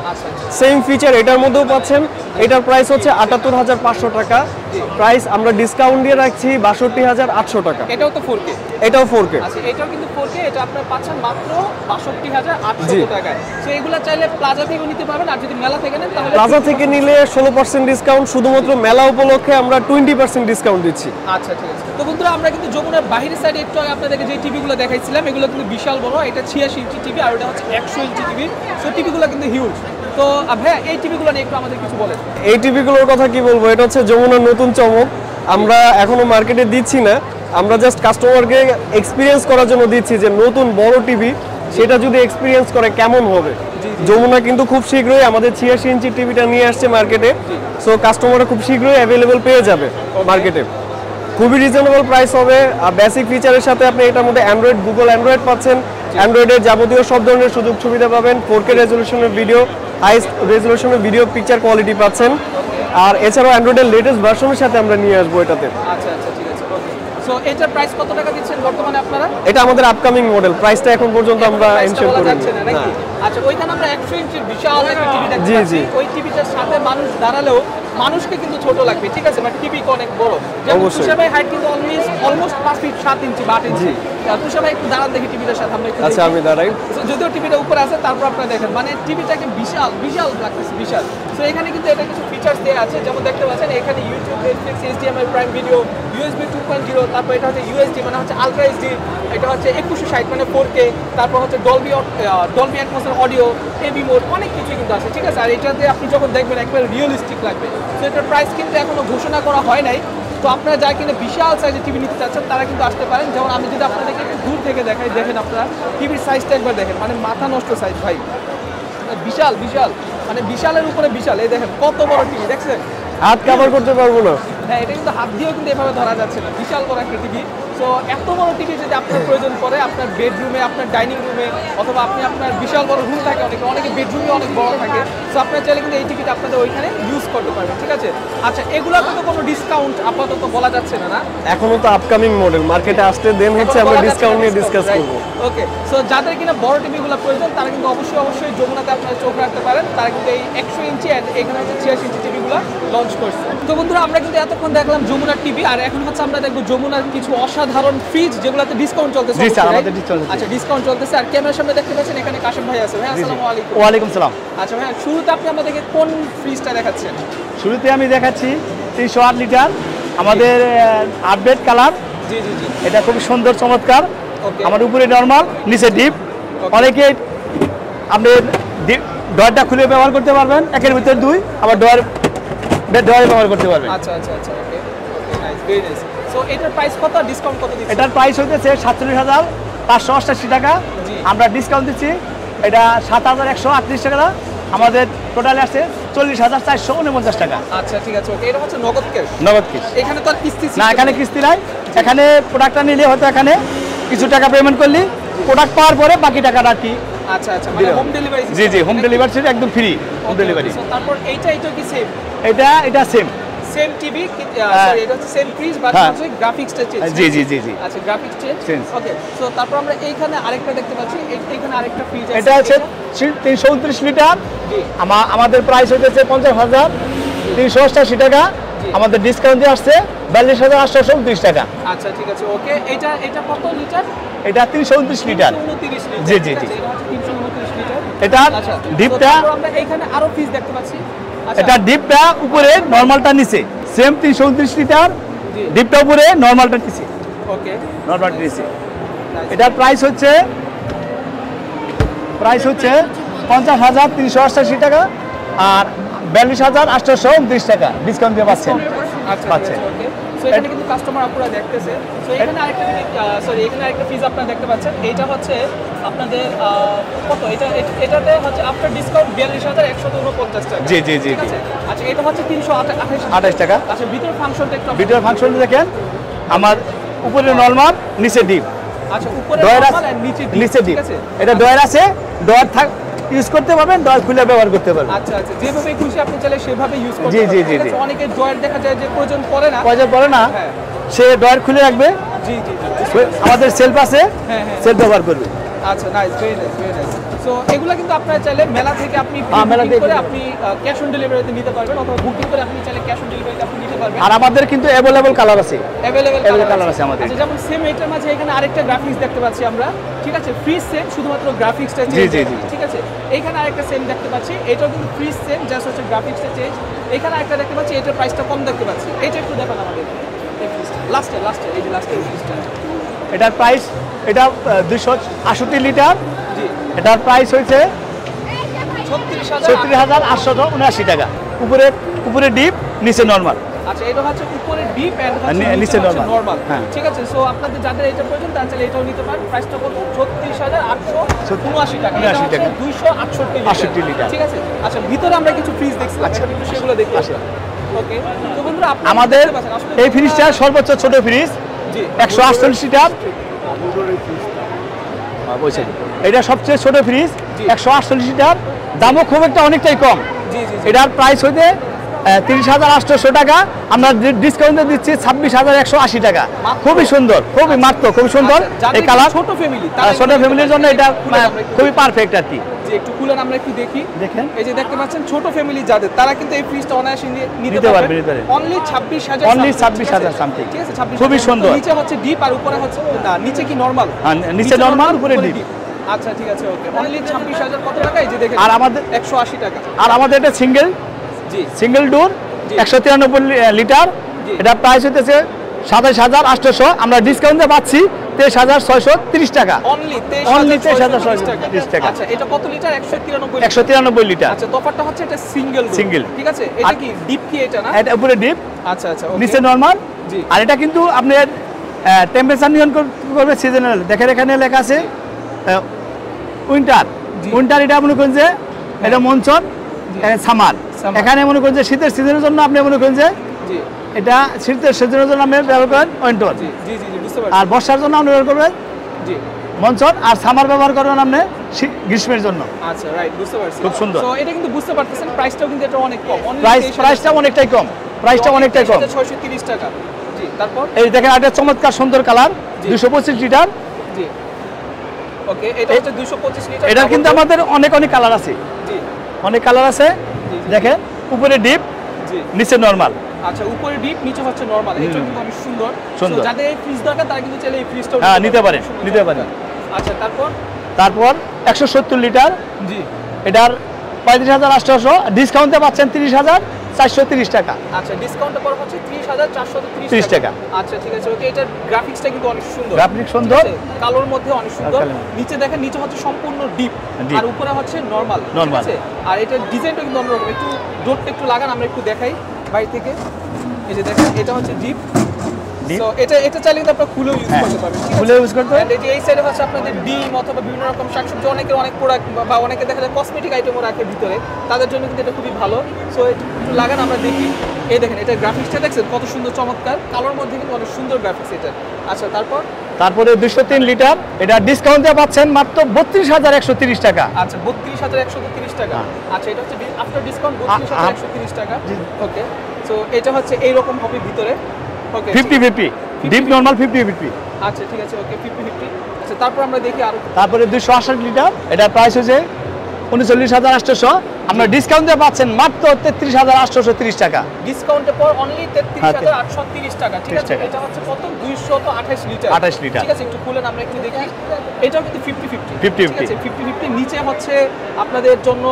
সেম ফিচার এটার মধ্যেও পাচ্ছেন। এটার প্রাইস হচ্ছে 78,500 টাকা, প্রাইস আমরা ডিসকাউন্ট দিয়ে রাখছি 62,800 টাকা। এটাও তো 4K? এটাও 4K। আচ্ছা, এটাও কিন্তু 4K, এটা আপনারা পাচ্ছেন মাত্র 62,800 টাকায়। সো এগুলা চাইলে প্লাজা থেকেও নিতে পারবেন, আর যদি মেলা থেকে নেন তাহলে প্লাজা থেকে নিলে 16% ডিসকাউন্ট, শুধুমাত্র মেলা উপলক্ষে আমরা 20% ডিসকাউন্ট দিচ্ছি। আচ্ছা, ঠিক আছে। তো বন্ধুরা, আমরা কিন্তু যমুনার বাইরের সাইডে একটু আগে আপনাদেরকে যে টিভিগুলো দেখাইছিলাম, এগুলো কিন্তু বিশাল বড়। এটা 86 ইঞ্চি টিভি, আর এটা হচ্ছে 100 ইঞ্চি টিভি। সো টিভিগুলো কিন্তু হিউজ। তো ভাইয়া, এই টিভিগুলো নিয়ে একটু আমাদের কিছু বলেন। এই টিভিগুলোর কথা কি বলবো, এটা হচ্ছে যমুনার নতুন চমক। আমরা এখনো মার্কেটে দিচ্ছি না, আমরা জাস্ট কাস্টমারকে এক্সপিরিয়েন্স করার জন্য দিচ্ছি যে নতুন বড় টিভি সেটা যদি এক্সপিরিয়েন্স করে কেমন হবে। যমুনা কিন্তু খুব শীঘ্রই আমাদের 86 ইঞ্চি টিভিটা নিয়ে আসছে মার্কেটে। সো কাস্টমাররা খুব শীঘ্রই অ্যাভেলেবল পেয়ে যাবে মার্কেটে। খুবই রিজনেবল প্রাইস হবে। আর বেসিক ফিচারের সাথে আপনি এটার মধ্যে অ্যান্ড্রয়েড, গুগল অ্যান্ড্রয়েড পাচ্ছেন। অ্যান্ড্রয়েডের যাবতীয় সব ধরনের সুযোগ সুবিধা পাবেন। 4K রেজলিউশনের ভিডিও, হাইস্ট রেজলিউশনের ভিডিও পিকচার কোয়ালিটি পাচ্ছেন। আর এছাড়াও অ্যান্ড্রয়েডের লেটেস্ট ভার্সনের সাথে আমরা নিয়ে আসবো এটাতে। আচ্ছা, আচ্ছা, ঠিক আছে। সো এটার প্রাইস কত টাকা দিচ্ছেন বর্তমানে আপনারা? এটা আমাদের আপকামিং মডেল, প্রাইসটা এখন পর্যন্ত আমরা মেনশন করি না। আচ্ছা, ওইখানে আমরা 100 ইঞ্চির বিশাল একটা টিভি দেখতে পাচ্ছি। ওই টিভিটার সাথে মানুষ দাঁড়ালেও মানুষকে কিন্তু ছোট লাগবে, ঠিক আছে, বাট টিভি অনেক বড়। যেমন তুষার ভাই হাইট কিন্তু অলমোস্ট 5 ফিট 7 ইঞ্চি বা 8 ইঞ্চি। তুষার ভাই একটু দাঁড়ান দেখি টিভিটার সাথে আমরা একটু। আচ্ছা, আমি দাঁড়াই। যদিও টিভিটা উপরে আছে, তারপর আপনারা দেখেন, মানে টিভিটাকে বিশাল বিশাল লাগতেছে, বিশাল। সো এখানে কিন্তু এটা কিছু ফিচার্স দেওয়া আছে, যেমন দেখতে পাচ্ছেন এখানে YouTube, Netflix, HDMI prime video, USB 2.0, তারপর এটা হচ্ছে USD মানে হচ্ছে আলট্রা এইচডি, এটা হচ্ছে 2160 মানে 4K, তারপর হচ্ছে ডলবি অ্যাটমসের অডিও, হেভি মোড, অনেক কিছু কিন্তু আছে, ঠিক আছে। আর এটাতে আপনি যখন দেখবেন একবারে রিয়েলিস্টিক লাগবে। তো এটার প্রাইস কিন্তু এখনো ঘোষণা করা হয় নাই। তো আপনারা যারা কিনা বিশাল সাইজের টিভি নিতে চাচ্ছেন তারা কিন্তু আসতে পারেন। যেমন আমি যদি আপনাদেরকে একটু দূর থেকে দেখাই, দেখেন আপনারা টিভির সাইজটা একবার দেখেন, মানে মাথা নষ্ট সাইজ ভাই, বিশাল বিশাল, মানে বিশালের উপরে বিশাল। এই দেখেন কত বড় টিভি, দেখছেন? হাত কভার করতে পারবো না। হ্যাঁ, এটা কিন্তু হাত দিয়েও কিন্তু এভাবে ধরা যাচ্ছে না, বিশাল বড় একটা টিভি। সো এত বড় টিভি যদি আপনার প্রয়োজন পড়ে আপনার বেডরুমে, আপনার ডাইনিং রুমে, অথবা আপনি আপনার বিশাল বড় রুম থাকে, অনেকে বেডরুমে অনেক বড় থাকে, সো আপনার চাইলে কিন্তু এই টিভিটা আপনাদের ওইখানে ইউজ করতে পারবেন, ঠিক আছে? আচ্ছা, এগুলোতে তো কোনো ডিসকাউন্ট আপাতত বলা যাচ্ছে না, না? এখনো তো আপকামিং মডেল মার্কেটে আসতে দেন হচ্ছে আমরা ডিসকাউন্ট নিয়ে ডিসকাস করব। ওকে, সো যাদের কিনা বড় টিভিগুলো প্রয়োজন তারা কিন্তু অবশ্যই যমুনাতে আপনারা চোখ রাখতে পারেন। তারা কিন্তু এই 100 ইঞ্চি আর এখানে হচ্ছে 86 ইঞ্চি টিভিগুলো লঞ্চ করছে। তো বন্ধুরা, আমরা কিন্তু এতক্ষণ দেখলাম যমুনার টিভি, আর এখন হচ্ছে আমরা দেখবো যমুনার কিছু অসাধারণ ফ্রিজ যেগুলোতে ডিসকাউন্ট চলতেছে। জি স্যার, আমাদের ডিসকাউন্ট চলছে। আচ্ছা, ডিসকাউন্ট চলতেছে। আর ক্যামেরার সামনে দেখতে পাচ্ছেন এখানে কাশেম ভাই আছে। ভাই আসসালামু আলাইকুম। ওয়ালাইকুম সালাম। আচ্ছা ভাই, শুরুতে আপনি আমাদেরকে কোন ফ্রিজটা দেখাচ্ছেন? শুরুতে আমি দেখাচ্ছি 308 লিটার আমাদের আপডেট কালার। জি জি জি, এটা খুব সুন্দর চমৎকার। ওকে। আমার উপরে নরমাল, নিচে ডিপ। অনেকে আপনি ডয়ারটা খুলে ব্যবহার করতে পারবেন, একের ভিতরে দুই, আবার ডয়ার ব্যবহার করতে পারবেন। আচ্ছা আচ্ছা আচ্ছা, ওকে ওকে, নাইস, ভেরি নাইস। সো এটার প্রাইস কত, ডিসকাউন্ট কত দিচ্ছেন? এটার প্রাইস হইতেছে 47,588 টাকা। জি। আমরা ডিসকাউন্ট দিচ্ছি, এটা 7,138 টাকা। আমাদের টোটালে আছে 40,449 টাকা। আচ্ছা ঠিক আছে, ওকে। এটা হচ্ছে নগদ ক্যাশ, নগদ কিস্তি এখানে তো আর কিস্তি না, এখানে কিস্তি নাই। এখানে প্রোডাক্টটা নিলে হয়তো এখানে কিছু টাকা পেমেন্ট করলি, প্রোডাক্ট পাওয়ার পরে বাকি টাকাটা আর কি। আচ্ছা আচ্ছা, মানে হোম ডেলিভারি? জি জি, হোম ডেলিভারি একদম ফ্রি হোম ডেলিভারি। তারপর এইটা কি সেম? এটা সেম টিভি, সরি এটা হচ্ছে সেম ফ্রিজ, বাট হ্যাঁ। হচ্ছে গ্রাফিক্সটা চেঞ্জ। জি জি জি জি, আচ্ছা, গ্রাফিক্স চেঞ্জ। Change। ওকে, সো তারপর আমরা এইখানে আরেকটা দেখতে পাচ্ছি, এইখানে আরেকটা ফ্রিজ আছে। এটা হচ্ছে 329 লিটার। জি। আমাদের প্রাইস হইতেছে 50,388 টাকা। আমাদের ডিসকাউন্ট দিয়ে আসছে 42,829 টাকা। আচ্ছা ঠিক আছে, ওকে। এটা কত লিটার? এটা 329 লিটার। 329 লিটার। জি, জি, ঠিক আছে, জি। এটা হচ্ছে 329 লিটার। এটা আচ্ছা, ডিপটা, তো তারপর আমরা এইখানে আরো ফ্রিজ দেখতে পাচ্ছি। আচ্ছা, এটা ডিপটা উপরে, নরমালটা নিচে। সেম 329 লিটার, জি। ডিপটা উপরে, নরমালটা নিচে। ওকে, নরমালটা নিচে। nice। এটার প্রাইস হচ্ছে 50,388 টাকা আর 42,829 টাকা ডিসকাউন্ট দিয়ে পাচ্ছেন। আচ্ছা পাচ্ছেন। ওকে। সো এখানে কিন্তু কাস্টমার আপুরা দেখতেছে। সো এখানে আরেকটা এখানে আরেকটা ফ্রিজ আপনারা দেখতে পাচ্ছেন। এইটা হচ্ছে আপনাদের কত? এটাতে হচ্ছে আফটার ডিসকাউন্ট 42,149 টাকা। জি, জি, জি, ঠিক আছে? আচ্ছা, এটা হচ্ছে 328 28 টাকা। আচ্ছা, ভিতরে ফাংশনটা একটু ভিডিও ফাংশন দেখেন, আমার উপরে নরমাল, নিচে ডিপ। আচ্ছা, উপরে ডয়ার নরমাল আর নিচে ডিপ, নিচে ডিপ। ঠিক আছে? এটা ডয়ার আছে, ডয়ার ইউজ করতে পারবেন, ডয়ার খুলে ব্যবহার করতে পারবেন। আচ্ছা আচ্ছা, যেভাবে খুশি আপনি চাইলে সেভাবে ইউজ করতে জি, জি, পারবেন। জি, ঠিক আছে? জি। অনেকের ডয়ার দেখা যায় যে প্রয়োজন পড়ে না। প্রয়োজন পড়ে না, হ্যাঁ। সে ডয়ার খুলে রাখবে। জি জি জি। আমাদের সেলফ আছে, হ্যাঁ, হ্যাঁ। সেলফ ব্যবহার করবে। আচ্ছা, nice, very nice, very nice. So এগুলা কিন্তু আপনারা চাইলে মেলা থেকে আপনি মেলা বুকিং থেকে করে কিনতে আপনি ক্যাশ অন ডেলিভারিতে নিতে পারবেন, অথবা বুকিং করে আপনি চাইলে ক্যাশ অন ডেলিভারিতে আপনি নিতে পারবেন। আর আমাদের কিন্তু অ্যাভেলেবল কালার আছে। অ্যাভেলেবল কালার আছে আমাদের। আচ্ছা, যেমন সেম এটার মাঝে এখানে আরেকটা গ্রাফিক্স দেখতে পাচ্ছি আমরা, ঠিক আছে? ফ্রিজ সেম, শুধুমাত্র গ্রাফিক্সটা চেঞ্জ। জি, জি। ঠিক আছে? এইখানে আরেকটা সেম দেখতে পাচ্ছি, এটাও কিন্তু ফ্রিজ সেম, জাস্ট হচ্ছে গ্রাফিক্সটা চেঞ্জ। এখানে আরেকটা দেখতে পাচ্ছি, এটার প্রাইসটা কম দেখতে পাচ্ছি। এটা একটু দেখান আমাদের। লাস্টে এই যে লাস্টে ফ্রিজটা। এটার প্রাইস, এটা 268 লিটার। জি, এটার প্রাইস হয়েছে 36,000। 36,879 টাকা। উপরে ডিপ, নিচে নরমাল। আচ্ছা, এটা হচ্ছে উপরে ডিপ এন্ড নিচে normal। নরমাল। হ্যাঁ। ঠিক আছে? সো আপনাদের যাদের এটা প্রয়োজন তারা চাইলে এটাও নিতে পারেন। প্রাইসটা কত? 36,879 টাকা। এটা 79 টাকা। হচ্ছে 268 লিটার। ঠিক আছে? আচ্ছা, ভিতরে আমরা কিছু ফ্রিজ দেখছিলাম, আচ্ছা। একটু সেগুলো দেখি। আচ্ছা। ওকে, তো বন্ধুরা আপনারা আমাদের দেখতে পাচ্ছেন, আসলে এই ফ্রিজটা সর্বোচ্চ ছোট ফ্রিজ, জি 148 লিটার। এটা সবচেয়ে ছোট ফ্রিজ, জি। 148 লিটার। দামও খুব একটা অনেকটাই কম। জি জি জি। এটার প্রাইস হইতে 30,800 টাকা। আমরা ডিসকাউন্টে দিচ্ছি 26,180 টাকা। খুবই সুন্দর, খুবই মাত্র, খুবই সুন্দর। আচ্ছা, যাদের এই কালার ছোট ফ্যামিলি, ছোট ফ্যামিলির জন্য এটা খুবই পারফেক্ট আর কি। যে একটু খুলেন, আমরা একটু দেখি। দেখেন। এই যে দেখতে পাচ্ছেন, ছোট ফ্যামিলি যাদের, তারা কিন্তু এই ফ্রিজটা অনায়াসে নিতে নিতে পারবে, পারবে। নিতে পারবে। অনলি 26,000। Only 26,000 something। ঠিক আছে? 26,000 খুবই সুন্দর। নিচে হচ্ছে ডিপ আর উপরে হচ্ছে না, নিচে কি নরমাল? হ্যাঁ, নিচে normal, উপরে deep। আচ্ছা ঠিক আছে, ওকে। অনলি 26,000 কত টাকা? এই যে দেখেন, আর আমাদের 180 টাকা। আর আমাদের এটা জি সিঙ্গেল ডোর, জি। 193 লিটার। জি। এটা প্রাইস হইতেছে 27,800। আমরা ডিসকাউন্টে পাচ্ছি 23,630 টাকা। অনলি Only 23,630 টাকা। আচ্ছা, এটা কত লিটার? 193 193 লিটার। আচ্ছা, তফাৎটা হচ্ছে এটা সিঙ্গেল Single। ঠিক আছে? এটা আর- কি ডিপ কি এটা না? এটা উপরে ডিপ, আচ্ছা আচ্ছা, okay। নিচে নরমাল। জি। আর এটা কিন্তু আপনার টেম্পারেচার নিয়ন্ত্রণ করবে সিজনাল। দেখেন এখানে লেখা আছে উইন্টার। জি। উইন্টার এটা মনে করেন যে এটা মনসুন, সামার। Summer। এখানে মনে করেন যে শীতের সিজনের জন্য আপনি মনে করেন যে জি এটা শীতের সেজনের জন্য আপনি ব্যবহার করেন ওয়েন্টন, জি জি জি বুঝতে পারছি। আর বর্ষার জন্য আপনি ব্যবহার করবেন জি মনসন, আর সামার ব্যবহার করবেন আপনি গ্রীষ্মের জন্য। আচ্ছা রাইট, বুঝতে পারছি। খুব সুন্দর। তো এটা কিন্তু বুঝতে পারতেছেন প্রাইসটাও কিন্তু এটা অনেক কম, প্রাইসটা অনেকটাই কম, প্রাইসটা অনেকটাই কম। 630 টাকা। জি তারপর এই দেখেন একটা চমৎকার সুন্দর কালার, 225 লিটার। জি ওকে, এটা হচ্ছে 225 লিটার। এটার কিন্তু আমাদের অনেক কালার আছে, জি অনেক কালার আছে। দেখেন উপরে ডিপ, জি নিচে নরমাল। আচ্ছা, উপরে ডিপ নিচে হচ্ছে নরমাল, এটা কিন্তু অনেক সুন্দর। সুন্দর। So, যাদের ফ্রিজ দরকার তারা কিন্তু চাইলে এই ফ্রিজটাও হ্যাঁ নিতে পারে, নিতে পারে। আচ্ছা তারপর 170 লিটার, জি এটার 35,800, ডিসকাউন্টে পাচ্ছেন 30,430 টাকা। আচ্ছা, ডিসকাউন্টের পর হচ্ছে 30,430 টাকা। আচ্ছা ঠিক আছে, ওকে। এটার গ্রাফিক্সটা কিন্তু অনেক সুন্দর, গ্রাফিক সুন্দর, ঠিক আছে? কালোর মধ্যে অনেক সুন্দর। কালোর। নিচে দেখেন, নিচে হচ্ছে সম্পূর্ণ ডিপ Deep। আর উপরে হচ্ছে নরমাল, ঠিক Normal। আছে? আর এটার ডিজাইনটা কিন্তু অন্যরকম। একটু ডোরটা একটু লাগান, আমরা একটু দেখাই বাইরে থেকে। এই যে দেখেন, এটা হচ্ছে ডিপ। Deep। সো এটা চাইলে কিন্তু আপনারা খুলেও ইউজ করতে পারবেন, ঠিক আছে? খুলে ইউজ করতে And এই যে এই সাইডে হচ্ছে আপনাদের ডিম অথবা বিভিন্ন রকম শাকসবজি, অনেকের অনেক প্রোডাক্ট বা অনেকে দেখা যায় কসমেটিক আইটেমও রাখে ভিতরে, তাদের জন্য কিন্তু এটা খুবই ভালো। সো একটু লাগান, আমরা দেখি। এই দেখেন, এটা গ্রাফিক্সটা দেখছেন কত সুন্দর, চমৎকার। কালোর মধ্যে কিন্তু অনেক সুন্দর গ্রাফিক্স এটা। আচ্ছা তারপরে 203 লিটার, এটা ডিসকাউন্টে পাচ্ছেন মাত্র 32,130 টাকা। আচ্ছা 32,130 টাকা। আচ্ছা, এটা হচ্ছে আফটার ডিসকাউন্ট 32,130 টাকা। ওকে, সো এটা হচ্ছে এইরকম হবে ভিতরে। ওকে, 50-50 ডিপ নরমাল 50-50। আচ্ছা ঠিক আছে, ওকে 50-50। আচ্ছা, তারপর আমরা দেখি আরো। তারপরে 268 লিটার, এটার প্রাইস হচ্ছে 39,800, আপনার ডিসকাউন্টে পাচ্ছেন মাত্র 33,830 টাকা। ডিসকাউন্টের পর অনলি 33,830 টাকা, ঠিক আছে? এটা হচ্ছে কত? 228 লিটার। 28 লিটার। ঠিক আছে, একটু খুলেন, আমরা একটু দেখি। এটাও কিন্তু 50-50, 50-50 ঠিক আছে? 50-50। নিচে হচ্ছে আপনাদের জন্য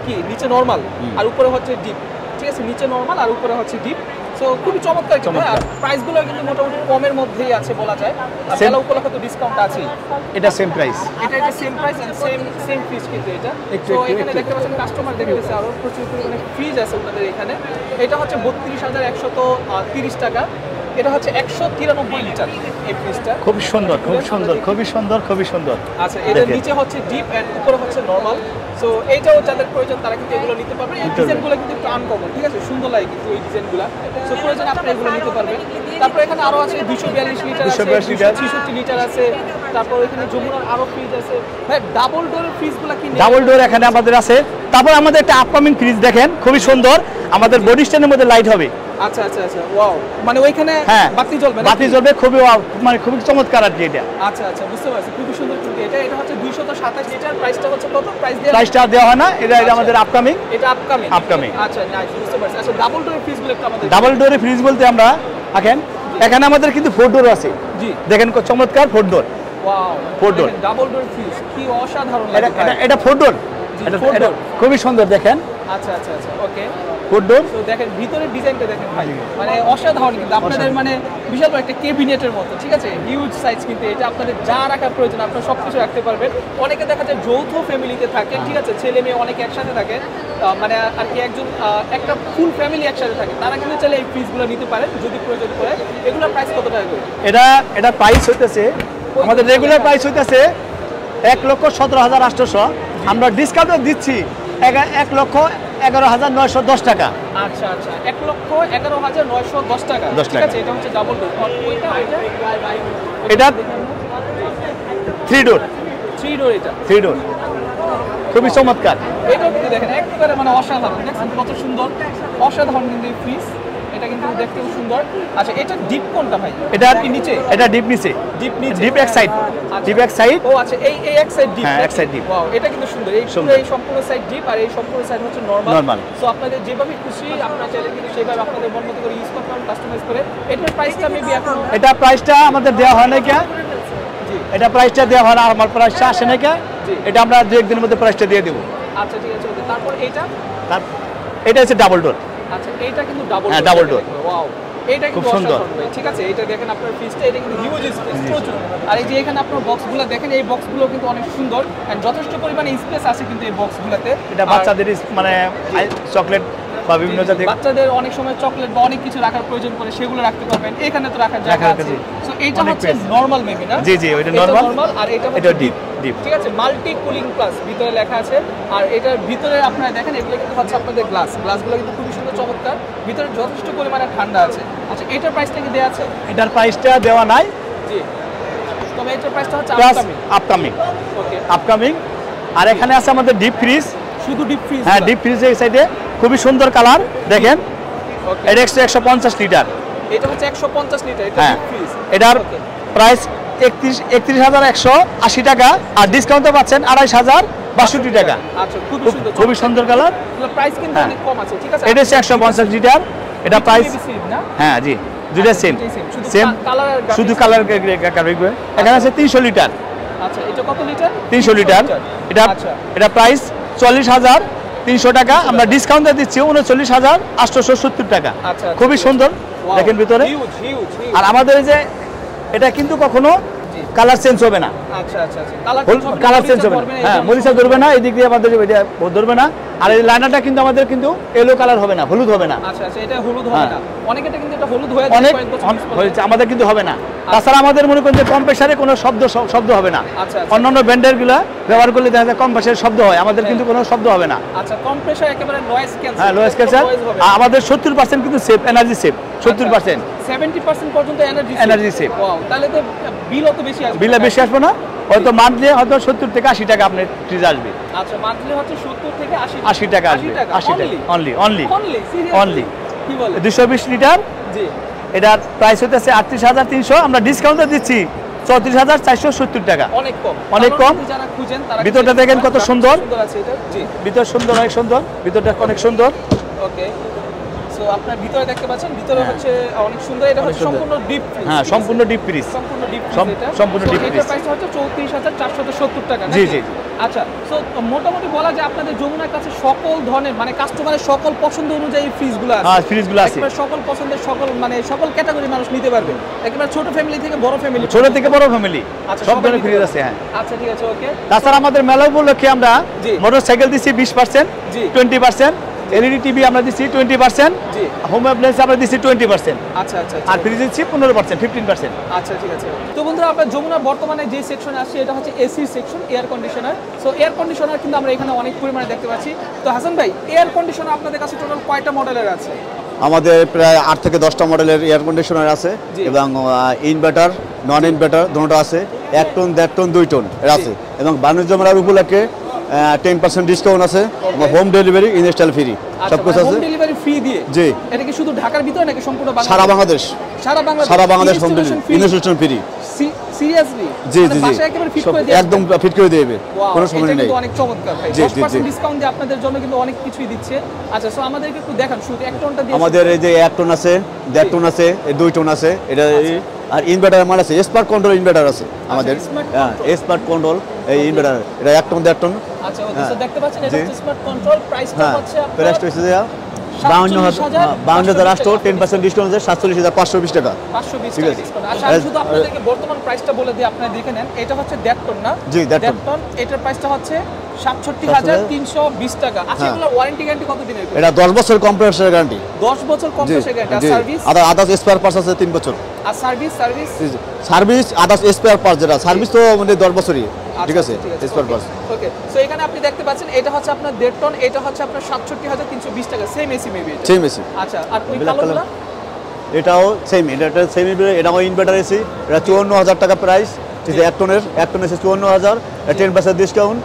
কি, নিচে নরমাল আর উপরে হচ্ছে ডিপ, ঠিক আছে? নিচে নরমাল আর উপরে হচ্ছে ডিপ। সো খুবই চমৎকার কিন্তু। আর প্রাইসগুলো কিন্তু মোটামুটি কমের মধ্যেই আছে বলা যায়। আর মেলা উপলক্ষে তো ডিসকাউন্ট আছে। এটা সেম প্রাইস। এটা same price and same fridge কিন্তু এটা। তো এখানে দেখতে পাচ্ছেন কাস্টমার দেখতেছে আরো প্রচুর পরিমাণে ফ্রিজ আছে আপনাদের এখানে। এটা হচ্ছে 32,130 টাকা। এটা হচ্ছে 193 লিটার এই ফ্রিজটা। খুব সুন্দর, খুব সুন্দর, খুবই সুন্দর, খুবই সুন্দর। আচ্ছা, এটার নিচে হচ্ছে ডিপ এন্ড উপরে হচ্ছে নরমাল। সো এইটাও যাদের প্রয়োজন তারা কিন্তু এগুলো নিতে পারবে। এই ডিজাইনগুলো কিন্তু একটু আনকমন, ঠিক আছে? সুন্দর লাগে কিন্তু এই ডিজাইনগুলো। সো প্রয়োজন আপনি এগুলো নিতে পারবেন। তারপর এখানে আরো আছে 242 লিটার আছে, 266 লিটার আছে। তারপর এখানে যমুনার আরো ফ্রিজ আছে। ভাই ডাবল ডোরের ফ্রিজগুলো কি? ডাবল ডোর এখানে আমাদের আছে। তারপর আমাদের একটা আপকামিং ফ্রিজ দেখেন, খুবই সুন্দর, আমাদের বডি স্ট্যান্ডের মধ্যে লাইট হবে। আচ্ছা আচ্ছা আচ্ছা, ওয়াও। মানে ওইখানে বাতি জ্বলবে না? বাতি জ্বলবে, খুবই মানে খুবই চমৎকার আর কি এটা। আচ্ছা আচ্ছা, বুঝতে পারছি, খুবই সুন্দর কিন্তু এটা হচ্ছে 227 লিটার। প্রাইসটা হচ্ছে কত? প্রাইসটা দেওয়া হয় না, এটা আমাদের আপকামিং। এটা আপকামিং। আচ্ছা নাইস, বুঝতে পারছি। আচ্ছা, ডাবল ডোরের ফ্রিজগুলো একটু আমাদের। ডাবল ডোরের ফ্রিজ বলতে আমরা দেখেন এখানে আমাদের কিন্তু 4 ডোর আছে। জি দেখেন চমৎকার 4 ডোর। ওয়াও, 4 ডোর। ডাবল ডোর ফ্রিজ কি অসাধারণ লাগে ভাই। এটা 4 ডোর। এটা খুবই সুন্দর দেখেন। আচ্ছা আচ্ছা আচ্ছা, ওকে 4 ডোর। তো দেখেন ভিতরের ডিজাইনটা দেখেন ভাই, মানে অসাধারণ কিন্তু। আপনাদের মানে বিশাল বড় একটা ক্যাবিনেটের মতো, ঠিক আছে? হিউজ সাইজ কিন্তু এটা। আপনাদের যা রাখার প্রয়োজন আপনারা সবকিছু রাখতে পারবেন। অনেকে দেখা যায় যৌথ ফ্যামিলিতে থাকে, ঠিক আছে? ছেলে মেয়ে অনেকে একসাথে থাকে, মানে আর কি একজন একটা ফুল ফ্যামিলি একসাথে থাকে, তারা কিন্তু চাইলে এই ফ্রিজগুলো নিতে পারেন যদি প্রয়োজন পড়ে। এগুলোর প্রাইস কত টাকা করে? এটা প্রাইস হইতেছে আমাদের রেগুলার প্রাইস হইতেছে 1,17,800। আমরা ডিসকাউন্টও দিচ্ছি 1,11,910 টাকা। আচ্ছা আচ্ছা, 1,11,910 টাকা, ঠিক আছে? এটা হচ্ছে ডাবল ডোর। এটা 3 ডোর। 3 ডোর। এটা 3 ডোর, খুবই চমৎকার। এটাও কিন্তু দেখেন একেবারে মানে অসাধারণ। দেখছেন কত সুন্দর, অসাধারণ কিন্তু এই ফ্রিজ। এটা কিন্তু দেখতেও সুন্দর। আচ্ছা, এটা ডিপ কোনটা ভাই? এটা কি নিচে? এটা ডিপ নিচে। ডিপ নিচে, ডিপ এক সাইড। ডিপ এক সাইড। ও আচ্ছা, এই এক সাইড ডিপ। হ্যাঁ, এক সাইড ডিপ। ওয়াও, এটা কিন্তু সুন্দর। এই পুরো এই সম্পূর্ণ সাইড ডিপ আর এই সম্পূর্ণ সাইড হচ্ছে নরমাল। সো আপনাদের যেভাবে খুশি আপনারা চাইলে কিন্তু সেভাবে আপনাদের মন মতো করে ইউজ করতে পারেন, কাস্টমাইজ করে। এটার প্রাইসটা মেবি এখন এটা প্রাইসটা আমাদের দেওয়া হয় না কে? জি, এটা প্রাইসটা দেওয়া হয় না, আমার প্রাইসটা আসে না কে? জি। এটা আমরা 2-1 দিনের মধ্যে প্রাইসটা দিয়ে দেব। আচ্ছা ঠিক আছে, ওকে। তারপর এটা হচ্ছে ডাবল ডোর। আচ্ছা, এইটা কিন্তু ডাবল। হ্যাঁ, ডাবল ডোর। ওয়াও, এটা খুব কিন্তু সুন্দর অসাধারণ ভাই, ঠিক আছে? এটা দেখেন আপনার ফ্রিজটা, এটা কিন্তু হিউজ স্পেস প্রচুর। আর এই যে এখানে আপনার বক্সগুলো দেখেন, এই বক্সগুলো কিন্তু অনেক সুন্দর এন্ড যথেষ্ট পরিমাণে স্পেস আছে কিন্তু এই বক্সগুলোতে। এটা বাচ্চাদের মানে চকলেট বা বিভিন্ন জাতীয় বাচ্চাদের অনেক সময় চকলেট বা অনেক কিছু রাখার প্রয়োজন পড়ে, সেগুলো রাখতে পারবেন। এখানে তো রাখার জায়গা রাখার আছে। জি। সো এইটা অনেক হচ্ছে space। নরমাল মেবি না? জি, জি, ওইটা এটা normal, normal, আর এটা এটা হচ্ছে deep, deep। ঠিক আছে, মাল্টি কুলিং প্লাস ভিতরে লেখা আছে। আর এটার ভিতরে আপনারা দেখেন এগুলো কিন্তু হচ্ছে আপনাদের গ্লাসগুলো কিন্তু খুবই সুন্দর চমৎকার, ভিতরে যথেষ্ট পরিমাণে ঠান্ডা আছে। আচ্ছা, এটার প্রাইসটা কি দেয়া আছে? এটার প্রাইসটা দেওয়া নাই, জি, তবে এটার প্রাইসটা হচ্ছে প্লাস আপকামিং। আপকামিং। ওকে, আর এখানে আছে আমাদের ডিপ ফ্রিজ। শুধু ডিপ ফ্রিজ? হ্যাঁ, ডিপ ফ্রিজ এই সাইডে খুবই সুন্দর কালার দেখেন। ওকে, এটা 150 লিটার। এটা হচ্ছে 150 লিটার, এটা হ্যাঁ, ডিপ ফ্রিজ। এটার ওকে, প্রাইস 31,180 টাকা, আর ডিসকাউন্টে পাচ্ছেন 28,062 টাকা। আচ্ছা, খুবই সুন্দর কালার। প্রাইস কিন্তু হ্যাঁ। অনেক কম আছে, ঠিক আছে? এটা হচ্ছে 150 লিটার। এটা প্রাইস না? হ্যাঁ জি, দুইটা সেম দুইটাই same, শুধু সেম, কালার আর graphics। শুধু কালার। এখানে আছে 300 লিটার। আচ্ছা, এটা কত লিটার? 300 লিটার। এটা আচ্ছা, এটা প্রাইস 40,300 টাকা। আমরা ডিসকাউন্ট দিয়ে দিচ্ছি 39,870 টাকা। আচ্ছা, খুবই সুন্দর Wow, দেখেন ভিতরে। huge, huge, huge। আর আমাদের এই যে এটা কিন্তু কখনো জি। কালার চেঞ্জ হবে না, আচ্ছা, কালার চেঞ্জ হবে না। হ্যাঁ, মরিচা ধরবে না, এদিক দিয়ে আমাদের এটা ধরবে না। আর এই লাইনারটা কিন্তু আমাদের কিন্তু এলো কালার হবে না, হলুদ হবে না। আচ্ছা, এটা হলুদ হবে হ্যাঁ। না। অনেকেটা কিন্তু এটা হলুদ হয়ে যায় অনেক কয়েক বছর use করলে। হয়েছে, আমাদের কিন্তু হবে না। তাছাড়া আমাদের মনে করেন যে কম প্রেসারে কোনো শব্দ হবে না। আচ্ছা, অন্যান্য ব্র্যান্ডের গুলা ব্যবহার করলে দেখা যায় কম প্রেসারে শব্দ হয়, আমাদের কিন্তু কোনো শব্দ হবে না। আচ্ছা, কম্প্রেসার একেবারে নয়েজ ক্যান্সেল। হ্যাঁ, লোয়েস্ট প্রেসার। আমাদের 70% কিন্তু সেফ, এনার্জি সেফ 70%। 70% পর্যন্ত Energy save। ওয়াও, তাহলে তো বিল অত বেশি আসবে বিলে না। বেশি আসবে না, হয়তো মান্থলি হয়তো 70 থেকে 80 টাকা আপনার ফ্রিজ আসবে। আচ্ছা, মান্থলি হচ্ছে 70 থেকে 80 80 টাকা আসবে, 80 টাকা অনলি অনলি Only। কি বলে? 220 লিটার। জি, এটার প্রাইস হতেছে 38,300, আমরা ডিসকাউন্টে দিচ্ছি 34,470 টাকা। অনেক কম, অনেক কারণ কম। আপনি যারা খুঁজেন তারা ভিতরটা দেখেন কত সুন্দর। আছে এটা। জি, ভিতর সুন্দর, অনেক সুন্দর, ভিতরটা অনেক সুন্দর। ওকে। সো আপনার ভিতরে দেখতে পাচ্ছেন, ভিতরে হচ্ছে অনেক সুন্দর। এটা হচ্ছে সুন্দর। সম্পূর্ণ ডিপ ফ্রিজ। হ্যাঁ, সম্পূর্ণ ডিপ ফ্রিজ। সম্পূর্ণ ডিপ সম- ফ্রিজ এটা। সম্পূর্ণ So, deep এটার freeze। প্রাইস হচ্ছে 34,470 টাকা। জি, নাকি? জি। আচ্ছা, সো মোটামুটি বলা যায় আপনাদের যমুনার কাছে সকল ধরনের মানে কাস্টমারের সকল পছন্দ অনুযায়ী ফ্রিজগুলো আছে। হ্যাঁ, ফ্রিজগুলো আছে। একেবারে সকল পছন্দের সকল ক্যাটাগরি মানুষ নিতে পারবে। একেবারে ছোট ফ্যামিলি থেকে বড় ফ্যামিলি। ছোট থেকে বড় ফ্যামিলি আচ্ছা, সব সবাই ধরনের নিতে ফ্রিজ পারবে। আছে। হ্যাঁ, আচ্ছা, ঠিক আছে, ওকে। তাছাড়া আমাদের মেলা উপলক্ষে আমরা জি। মোটরসাইকেল দিচ্ছি 20%, জি। 20%, এলইডি টিভি আমরা দিচ্ছি 20%, জি। হোম অ্যাপ্লায়েন্স আমরা দিচ্ছি 20%, আচ্ছা, আচ্ছা, আর ফ্রিজ দিচ্ছি 15%, 15%। আচ্ছা, ঠিক আছে। তো বন্ধুরা, আপনার যমুনার বর্তমানে যে সেকশনে আসছে এটা হচ্ছে AC section, air conditioner. So air conditioner কিন্তু আমরা এখানে অনেক পরিমাণে দেখতে পাচ্ছি। তো হাসান ভাই, এয়ার কন্ডিশনার আপনাদের কাছে টোটাল কয়টা মডেলের আছে? আমাদের প্রায় 8 থেকে 10টা মডেলের এয়ার কন্ডিশনার আছে জি। এবং ইনভার্টার নন ইনভার্টার দুটো আছে, 1 টন 1.5 টন 2 টন এর আছে এবং বাণিজ্য মেলার উপলক্ষে 10% ডিসকাউন্ট আছে এবং হোম ডেলিভারি ইনস্টল ফ্রি সব কিছু আছে। হোম ডেলিভারি ফ্রি দিয়ে? জি। এটা কি শুধু ঢাকার ভিতরে নাকি সম্পূর্ণ সারা বাংলাদেশ সারা Bangladesh home delivery installation free. Seriously? জি জি জি বাসায় একেবারে ফিট সব করে দিয়ে একদম ফিট করে দেবে, কোনো সমস্যা নেই। কিন্তু অনেক চমৎকার ভাই। জি, জি, 10% জি। ডিসকাউন্ট দিয়ে আপনাদের জন্য কিন্তু অনেক কিছুই দিচ্ছে। আচ্ছা, সো আমাদেরকে একটু দেখান শুরুতে 1 টনটা দিয়ে। আমাদের এই যে 1 টন আছে, 1.5 টন আছে, 2 টন আছে এটা। আর ইনভার্টার আমার আছে, স্মার্ট কন্ট্রোল ইনভার্টার আছে আমাদের। smart হ্যাঁ, control। স্মার্ট কন্ট্রোল এই ইনভার্টার, এটা 1 টন 1.5 টন। আচ্ছা, ওকে। সো হ্যাঁ। দেখতে পাচ্ছেন এটা জি। হচ্ছে স্মার্ট কন্ট্রোল। প্রাইসটা হ্যাঁ, হচ্ছে আপনার প্রাইসটা হচ্ছে 52,000 আসতো, 10% ডিসকাউন্ট আছে 47,520 টাকা। 520 ঠিক টাকা আছে। ডিসকাউন্ট। আচ্ছা, আমি শুধু আপনাদেরকে বর্তমান প্রাইসটা বলে দিই, আপনারা দেখে নেন। এটা হচ্ছে 1.5 টন না? জি, 1.5 টন। এটার প্রাইসটা হচ্ছে 67,320 টাকা। আচ্ছা, হ্যাঁ। এগুলো ওয়ারেন্টি গ্যারান্টি কত দিনের? এটা 10 বছর কম্প্রেসার গ্যারান্টি। 10 বছর জি কম্প্রেসার গ্যারান্টি। আর জি। সার্ভিস? আদার্স স্পেয়ার পার্টস আছে 3 বছর। আর service? Service others spare parts, যেটা সার্ভিস তো মানে 10 বছরই। ঠিক আছে, স্পেয়ার পার্টস। ওকে। সো এখানে আপনি দেখতে পাচ্ছেন এটা হচ্ছে আপনার 1.5 টন, এটা হচ্ছে আপনার 67,320 টাকা। সেম এসি মেবি এটা? Same AC. আচ্ছা, আর ওই Black কালোগুলো? এটাও সেম, এটা সেম এটাও ইনভার্টার এসি। এটা 54,000 টাকা প্রাইস। ঠিক আছে, 1 টন এসি 54,000, 10% ডিসকাউন্ট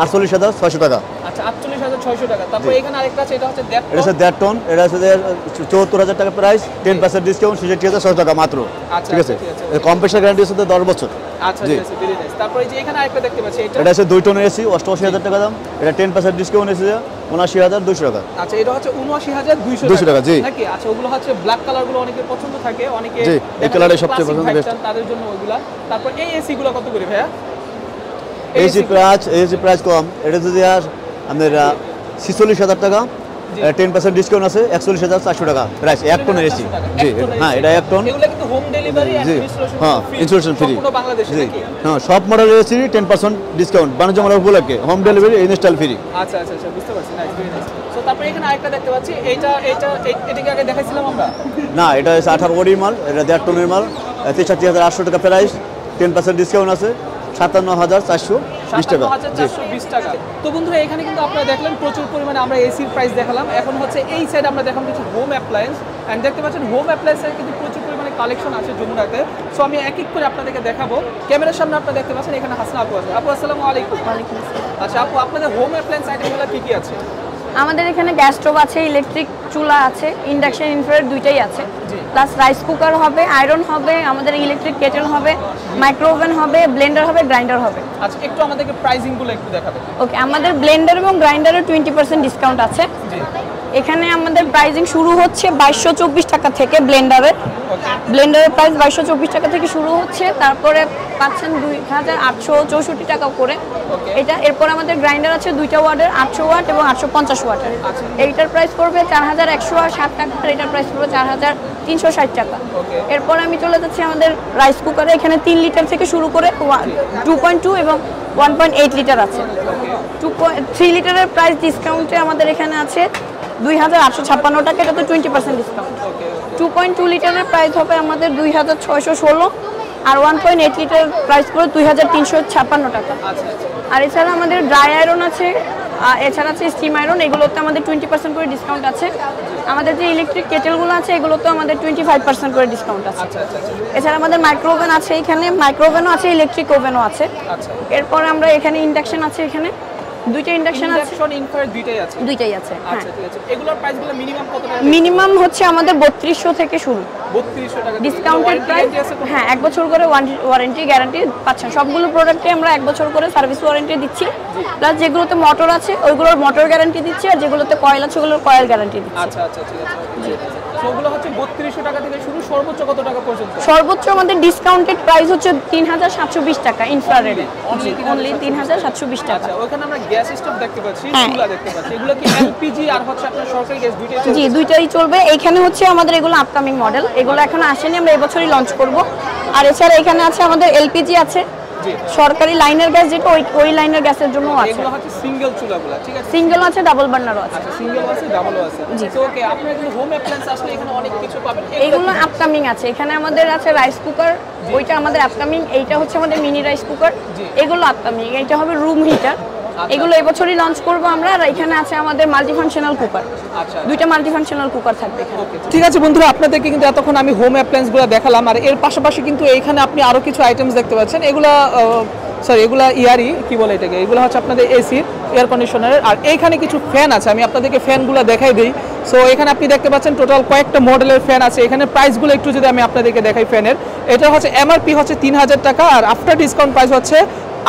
48,600 টাকা। আচ্ছা, 48,600 টাকা। তারপর এখানে আরেকটা আছে, এটা হচ্ছে 1.5 এটা হচ্ছে 1.5 টন, এটা হচ্ছে 74,000 টাকা প্রাইস, 10% ডিসকাউন্ট 66,600 টাকা মাত্র। আচ্ছা, ঠিক আছে, ঠিক আছে। কম্প্রেসার গ্যারান্টি হচ্ছে 10 বছর। আচ্ছা, জি। ঠিক আছে, ভেরি নাইস। তারপর এই যে এখানে আরেকটা দেখতে পাচ্ছি, এটা? এটা হচ্ছে 2 টনের এসি, 88,000 টাকা দাম। এটা 10% ডিসকাউন্ট এসে 79,200 টাকা। আচ্ছা, এটা হচ্ছে 79,200 200 টাকা, জি। নাকি? আচ্ছা, ওগুলো হচ্ছে ব্ল্যাক কালার গুলো অনেকের পছন্দ থাকে, অনেকে জি, এই কালারটাই সবচেয়ে পছন্দ, বেস্ট best। তাদের জন্য ওইগুলা। তারপর এই এসি গুলো কত করে ভাইয়া? এসি প্রাইস কম, এটা যদি আপনার 46,000 টাকা, 10% ডিসকাউন্ট আছে 41,400 টাকা প্রাইস 1 টনের এসি। জি হ্যাঁ, এটা 1 টন। এগুলো কিন্তু হোম ডেলিভারি এন্ড জি ইনস্টলেশন হ্যাঁ, ইনস্টলেশন ফ্রি। পুরো বাংলাদেশে জি নাকি? হ্যাঁ, সব মডেলের এসি 10% ডিসকাউন্ট বাণিজ্য মেলা উপলক্ষে, হোম ডেলিভারি, ইনস্টল ফ্রি। আচ্ছা আচ্ছা আচ্ছা, বুঝতে পারছি। Nice, very nice. সো তারপরে এখানে আরেকটা দেখতে পাচ্ছি, এটাকে আগে দেখাইছিলাম আমরা। না, এটা হচ্ছে 18 বডির মাল, এটা 1.5 টনের মাল, 63,800 টাকা প্রাইস, 10% ডিসকাউন্ট আছে 57,420 টাকা। 57,420 টাকা। তো বন্ধুরা, এখানে কিন্তু আপনারা দেখলেন প্রচুর পরিমাণে আমরা এসির প্রাইস দেখালাম। এখন হচ্ছে এই সাইড আমরা দেখালাম কিছু হোম অ্যাপ্লায়েন্স, এন্ড দেখতে পাচ্ছেন হোম অ্যাপ্লায়েন্সের কিন্তু প্রচুর পরিমাণে কালেকশন আছে যমুনাতে। সো আমি এক এক করে আপনাদেরকে দেখাবো। ক্যামেরার সামনে আপনারা দেখতে পাচ্ছেন এখানে হাসনা আপু আছে। আপু আসসালামু আলাইকুম। ওয়ালাইকুম আসসালাম। আচ্ছা আপু, আপনাদের হোম অ্যাপ্লায়েন্স আইটেমগুলো কি কি আছে? আমাদের এখানে গ্যাস স্টোভ আছে, ইলেকট্রিক চুলা আছে, ইন্ডাকশন ইনফ্রারেড দুইটাই আছে, জি। প্লাস রাইস কুকার হবে, আয়রন হবে, আমাদের ইলেকট্রিক কেটেল হবে, মাইক্রো ওভেন হবে, ব্লেন্ডার হবে, গ্রাইন্ডার হবে। আচ্ছা, একটু আমাদেরকে প্রাইসিংগুলো একটু দেখাবেন। ওকে, আমাদের ব্লেন্ডার এবং গ্রাইন্ডারের 20% ডিসকাউন্ট আছে। জি। এখানে আমাদের প্রাইসিং শুরু হচ্ছে 2224 টাকা থেকে। ব্লেন্ডারের প্রাইস 2224 টাকা থেকে শুরু হচ্ছে, তারপরে পাচ্ছেন 2864 টাকা করে এটা। এরপর আমাদের গ্রাইন্ডার আছে দুইটা ওয়াটের, 800 ওয়াট এবং 850 ওয়াটের। এইটার প্রাইস পড়বে 4160 টাকা, আর এটার প্রাইস পড়বে 4360 টাকা। এরপর আমি চলে যাচ্ছি আমাদের রাইস কুকারে। এখানে 3 লিটার থেকে শুরু করে 2.2 এবং 1.8 লিটার আছে। 3 লিটারের প্রাইস ডিসকাউন্টে আমাদের এখানে আছে 2856 টাকা, এটা তো 20% ডিসকাউন্ট। 2.2 লিটারের প্রাইস হবে আমাদের 2616, আর 1.8 লিটার প্রাইস পড়ে 2356 টাকা। আর এছাড়া আমাদের ড্রাই আয়রন আছে, এছাড়া আছে স্টিম আয়রন, এগুলোতে আমাদের 20% করে ডিসকাউন্ট আছে। আমাদের যে ইলেকট্রিক কেটেলগুলো আছে এগুলোতে আমাদের 25% করে ডিসকাউন্ট আছে। এছাড়া আমাদের মাইক্রো ওভেন আছে, এখানে মাইক্রো ওভেনও আছে, ইলেকট্রিক ওভেনও আছে। এরপর আমরা এখানে ইন্ডাকশন আছে, এখানে দুইটা ইন্ডাকশন আছে, ইনফ্রারেড দুইটাই আছে। আচ্ছা ঠিক আছে। এগুলোর প্রাইসগুলো মিনিমাম কত টাকা? মিনিমাম হচ্ছে আমাদের 3200 থেকে শুরু, 3200 টাকা। Discounted price. হ্যাঁ, 1 বছর করে ওয়ারেন্টি গ্যারান্টি পাচ্ছেন। সবগুলো প্রোডাক্টে আমরা 1 বছর করে সার্ভিস ওয়ারেন্টি দিচ্ছি, প্লাস যেগুলোতে মোটর আছে ওইগুলোর মোটর গ্যারান্টি দিচ্ছি, আর যেগুলোতে কয়েল আছে ওগুলোর কয়েল গ্যারান্টি দিচ্ছি। আচ্ছা আচ্ছা, ঠিক আছে। সবগুলো হচ্ছে 3200 টাকা থেকে শুরু, সর্বোচ্চ কত টাকা পর্যন্ত? সর্বোচ্চ আমাদের ডিসকাউন্টেড প্রাইস হচ্ছে 3720 টাকা ইনফ্রারেড, অনলি 3720 টাকা। আচ্ছা, ওখানে আমরা গ্যাস স্টোভ দেখতে পাচ্ছি, চুলা দেখতে পাচ্ছি, এগুলো কি এলপিজি আর হচ্ছে আপনার সরকারি গ্যাস দুইটাই চলবে? জি, দুইটাই চলবে। এখানে হচ্ছে আমাদের এগুলো আপকামিং মডেল, এগুলো এখনো আসেনি, আমরা এবছরই লঞ্চ করব। আর এছাড়া এখানে আছে আমাদের এলপিজি আছে, সরকারি লাইনের গ্যাস, যেটা ওই লাইনের গ্যাসের জন্য আছে। এগুলো হচ্ছে সিঙ্গেল চুলাগুলো, ঠিক আছে? সিঙ্গেল আছে, ডাবল বার্নারও আছে। আচ্ছা, সিঙ্গেল আছে, ডাবলও আছে। জি। তো ওকে, আপনারা এগুলো হোম অ্যাপ্লায়েন্স আসলে এখানে অনেক কিছু পাবেন। এগুলো আপকামিং আছে। এখানে আমাদের আছে রাইস কুকার, ওইটা আমাদের আপকামিং। এইটা হচ্ছে আমাদের মিনি রাইস কুকার, এগুলো আপকামিং। এইটা হবে রুম হিটার, এগুলো এবছরই লঞ্চ করব আমরা। আর এখানে আছে আমাদের মাল্টিফাংশনাল কুকার, দুইটা মাল্টিফাংশনাল কুকার থাকবে এখানে। ঠিক আছে বন্ধুরা, আপনাদেরকে কিন্তু এতক্ষণ আমি হোম অ্যাপ্লায়েন্সগুলো দেখালাম, আর এর পাশাপাশি কিন্তু এইখানে আপনি আরো কিছু আইটেমস দেখতে পাচ্ছেন। এগুলা এগুলা ইয়ারি কি বলে এটাকে, এগুলো হচ্ছে আপনাদের এসি, এয়ার কন্ডিশনারের। আর এইখানে কিছু ফ্যান আছে, আমি আপনাদেরকে ফ্যানগুলো দেখাই দিই। সো এখানে আপনি দেখতে পাচ্ছেন টোটাল কয়েকটা মডেলের ফ্যান আছে। এখানে প্রাইসগুলো একটু যদি আমি আপনাদেরকে দেখাই ফ্যানের, এটা হচ্ছে এমআরপি হচ্ছে 3000 টাকা, আর আফটার ডিসকাউন্ট প্রাইস হচ্ছে